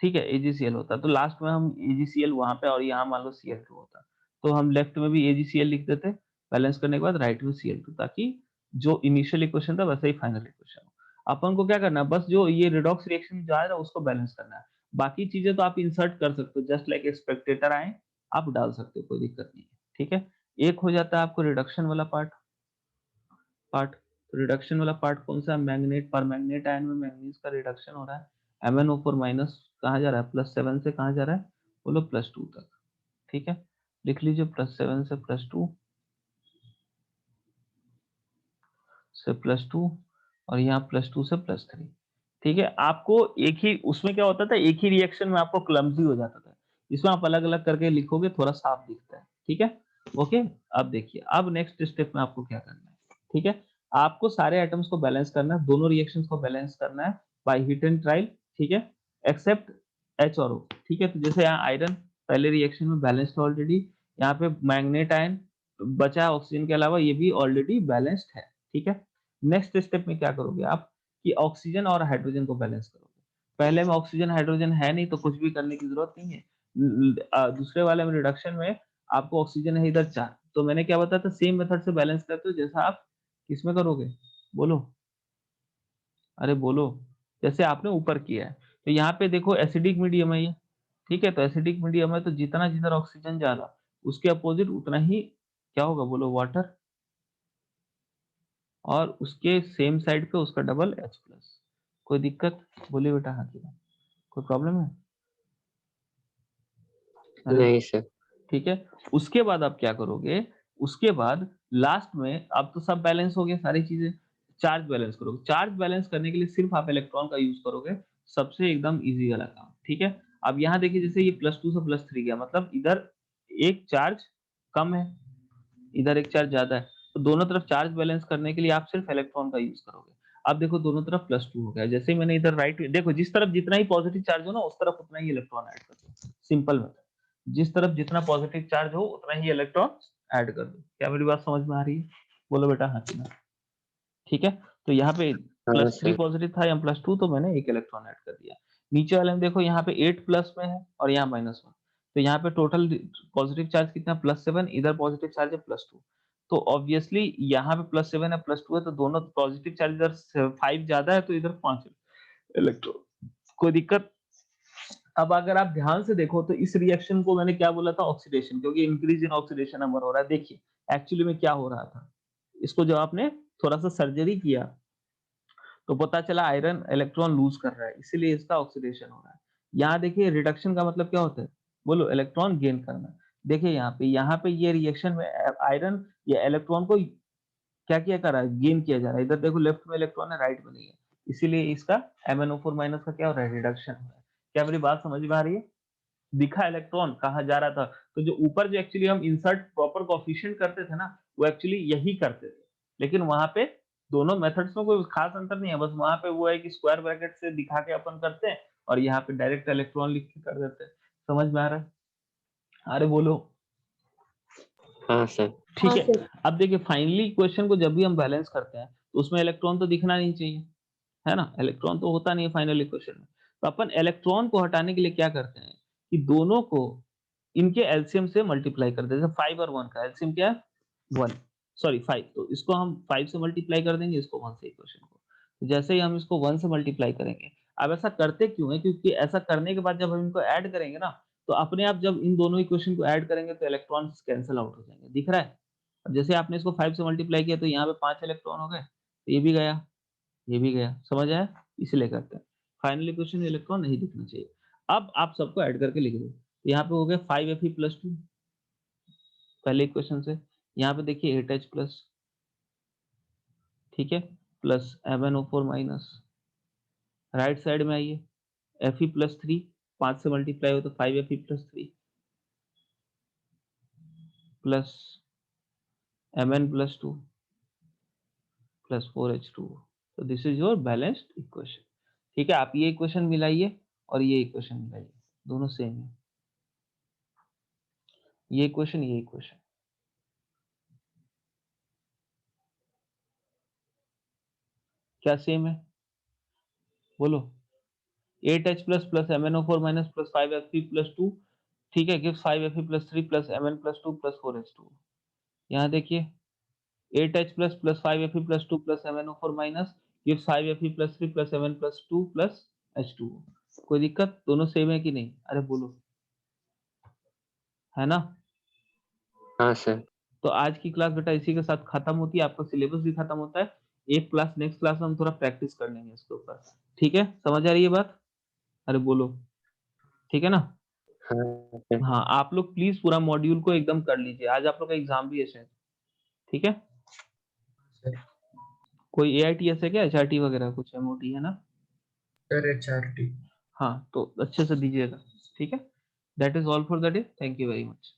ठीक है, AgCl होता तो लास्ट में हम AgCl वहां पे और यहाँ मान लो Cl2 होता, तो हम लेफ्ट में भी AgCl लिख देते बैलेंस करने के बाद, राइट में Cl2, ताकि जो इनिशियल इक्वेशन था वैसे ही फाइनल इक्वेशन हो। अपन को क्या करना है, बस जो ये रिडॉक्स रिएक्शन जा रहा है उसको बैलेंस करना है। बाकी चीजें तो आप इंसर्ट कर सकते हो, जस्ट लाइक स्पेक्टेटर आए आप डाल सकते हो, कोई दिक्कत नहीं है। ठीक है, एक हो जाता है आपको रिडक्शन वाला पार्ट। तो रिडक्शन वाला पार्ट कौन सा है? मैग्नेट, पर मैग्नेट आयन में मैंगनीज का रिडक्शन हो रहा है। MnO4 माइनस कहाँ जा रहा है? +7 से कहाँ जा रहा है? बोलो +2 तक। ठीक है, लिख लीजिए +7 से +2 से +2 और यहाँ +2 से +3। ठीक है, आपको एक ही उसमें क्या होता था, एक ही रिएक्शन में आपको क्लमजी हो जाता था। इसमें आप अलग अलग करके लिखोगे थोड़ा साफ दिखता है। ठीक है, ओके। अब देखिए, अब नेक्स्ट स्टेप में आपको क्या करना है। ठीक है, आपको सारे एटम्स को बैलेंस करना है, दोनों रिएक्शंस को बैलेंस करना है बाय हीट एंड ट्रायल। ठीक है, एक्सेप्ट H और O। ठीक है, तो जैसे यहाँ आयरन पहले रिएक्शन में बैलेंस्ड ऑलरेडी, यहाँ पे मैग्नेट आयन बचा है ऑक्सीजन के अलावा, ये भी ऑलरेडी बैलेंस्ड है। ठीक है, नेक्स्ट स्टेप में क्या करोगे आप कि ऑक्सीजन और हाइड्रोजन को बैलेंस करोगे। पहले में ऑक्सीजन हाइड्रोजन है नहीं तो कुछ भी करने की जरूरत नहीं है। दूसरे वाले में रिडक्शन में आपको ऑक्सीजन है इधर 4, तो मैंने क्या बताया था, सेम मेथड से बैलेंस करते हो जैसा आप किसमें करोगे, बोलो, अरे बोलो, जैसे आपने ऊपर किया है। तो यहाँ पे देखो एसिडिक मीडियम है ये। ठीक है, तो एसिडिक मीडियम है तो जितना जिधर ऑक्सीजन ज्यादा उसके अपोजिट उतना ही क्या होगा, बोलो, वाटर, और उसके सेम साइड पे उसका डबल H+। कोई दिक्कत? बोलिए बेटा, हाँ की बात, कोई प्रॉब्लम है? अरे नहीं सर। ठीक है, उसके बाद आप क्या करोगे, उसके बाद लास्ट में अब तो सब बैलेंस हो गया सारी चीजें, चार्ज बैलेंस करोगे। चार्ज बैलेंस करने के लिए सिर्फ आप इलेक्ट्रॉन का यूज करोगे, सबसे एकदम इजी वाला काम। ठीक है, अब यहाँ देखिए जैसे ये +2 से +3 गया, मतलब इधर एक चार्ज कम है, इधर एक चार्ज ज्यादा है, तो दोनों तरफ चार्ज बैलेंस करने के लिए आप सिर्फ इलेक्ट्रॉन का यूज करोगे। अब देखो दोनों तरफ +2 हो गया, जैसे ही मैंने इधर राइट, देखो जिस तरफ जितना ही पॉजिटिव चार्ज हो ना उस तरफ उतना ही इलेक्ट्रॉन ऐड कर दो। सिंपल मेथड, जिस तरफ जितना पॉजिटिव चार्ज हो उतना ही इलेक्ट्रॉन ऐड कर दो। क्या मेरी बात समझ में आ रही है? बोलो बेटा हाँ कि ना। ठीक है, तो यहाँ पे हाँ +3 सर। पॉजिटिव था या +2, तो मैंने एक इलेक्ट्रॉन ऐड कर दिया। नीचे वाले में देखो यहाँ पे 8 प्लस में है और यहाँ -1, तो यहाँ पे टोटल पॉजिटिव चार्ज कितना, +7, इधर पॉजिटिव चार्ज है +2, तो ऑब्वियसली यहाँ पे +7 है +2 है, तो दोनों पॉजिटिव चार्ज इधर 5 ज्यादा है तो इधर 5 इलेक्ट्रॉन। कोई दिक्कत? अब अगर आप ध्यान से देखो तो इस रिएक्शन को मैंने क्या बोला था, ऑक्सीडेशन, क्योंकि इंक्रीज इन ऑक्सीडेशन नंबर हो रहा है। देखिए एक्चुअली में क्या हो रहा था, इसको जब आपने थोड़ा सा सर्जरी किया तो पता चला आयरन इलेक्ट्रॉन लूज कर रहा है, इसीलिए इसका ऑक्सीडेशन हो रहा है। यहाँ देखिए रिडक्शन का मतलब क्या होता है, बोलो, इलेक्ट्रॉन गेन करना। देखिए यहाँ पे ये रिएक्शन में आयरन या इलेक्ट्रॉन को क्या किया कर रहा है, गेन किया जा रहा है। इधर देखो लेफ्ट में इलेक्ट्रॉन है, राइट में नहीं है, इसीलिए इसका MnO4 माइनस का क्या हो रहा है, रिडक्शन हो रहा है। क्या मेरी बात समझ में आ रही है? दिखा इलेक्ट्रॉन कहाँ जा रहा था, तो जो ऊपर जो एक्चुअली हम इंसर्ट प्रॉपर कोएफिशिएंट करते थे ना, वो एक्चुअली यही करते थे, लेकिन वहां पे दोनों मेथड्स में कोई खास अंतर नहीं है, बस वहां पे वो है कि स्क्वायर ब्रैकेट से दिखा के अपन करते हैं और यहाँ पे डायरेक्ट इलेक्ट्रॉन लिख के कर देते हैं। समझ में आ रहा है? अरे बोलो। हाँ सर। ठीक है, अब देखिए फाइनली क्वेश्चन को जब भी हम बैलेंस करते हैं तो उसमें इलेक्ट्रॉन तो दिखना नहीं चाहिए, है ना, इलेक्ट्रॉन तो होता नहीं है फाइनल इक्वेशन में। तो अपन इलेक्ट्रॉन को हटाने के लिए क्या करते हैं कि दोनों को इनके एलसीएम से मल्टीप्लाई कर देते हैं। 5 और 1 का एलसीएम क्या है, 1, सॉरी 5, तो इसको हम 5 से मल्टीप्लाई कर देंगे, इसको 1 से इक्वेशन को। तो जैसे ही हम इसको 1 से मल्टीप्लाई करेंगे, अब ऐसा करते क्यों है, क्योंकि ऐसा करने के बाद जब हम इनको ऐड करेंगे ना, तो अपने आप जब इन दोनों इक्वेशन को ऐड करेंगे तो इलेक्ट्रॉन्स कैंसिल आउट हो जाएंगे, दिख रहा है? अब जैसे आपने इसको 5 से मल्टीप्लाई किया तो यहाँ पे 5 इलेक्ट्रॉन हो गए, तो ये भी गया, ये भी गया, समझ आया? इसलिए करते हैं। फाइनल इक्वेशन ये लिखा हो नहीं लिखना चाहिए। अब आप सबको ऐड करके लिख दो। यहाँ पे हो गया 5Fe + 2 पहले इक्वेशन से। यहाँ पे देखिए 8H प्लस, ठीक है, plus MnO4 minus. Right side में आइए, Fe + 3 5 से मल्टीप्लाई हो तो 5Fe + 3 plus Mn + 2 plus 4H2। तो this is your balanced equation. ठीक है, आप ये इक्वेशन मिलाइए और ये इक्वेशन मिलाइए, दोनों सेम है। ये इक्वेशन, ये इक्वेशन, क्या सेम है बोलो? 8H plus plus MnO4 minus plus 5Fe + 2, ठीक है, gives 5Fe + 3 plus Mn + 2 plus 4H2। यहाँ देखिए 8H plus plus 5Fe + 2 plus MnO4 minus gives 5Fe + 3 plus Mn + 2 plus H2। कोई दिक्कत? दोनों सेम है कि नहीं? अरे बोलो, है ना? हाँ सर। तो आज की क्लास बेटा इसी के साथ खत्म होती है, आपका सिलेबस भी खत्म होता है। एक क्लास नेक्स्ट क्लास में हम थोड़ा प्रैक्टिस कर लेंगे इसके ऊपर, ठीक है? समझ आ रही है बात? अरे बोलो, ठीक है ना? हाँ सर। हाँ, आप लोग प्लीज पूरा मॉड्यूल को एकदम कर लीजिए, आज आप लोग का एग्जाम भी है शायद, ठीक है? सर कोई AITS है क्या, HRT वगैरह कुछ MOT है ना? Sir HRT। हाँ, तो अच्छे से दीजिएगा, ठीक है? That is all for the day, thank you very much.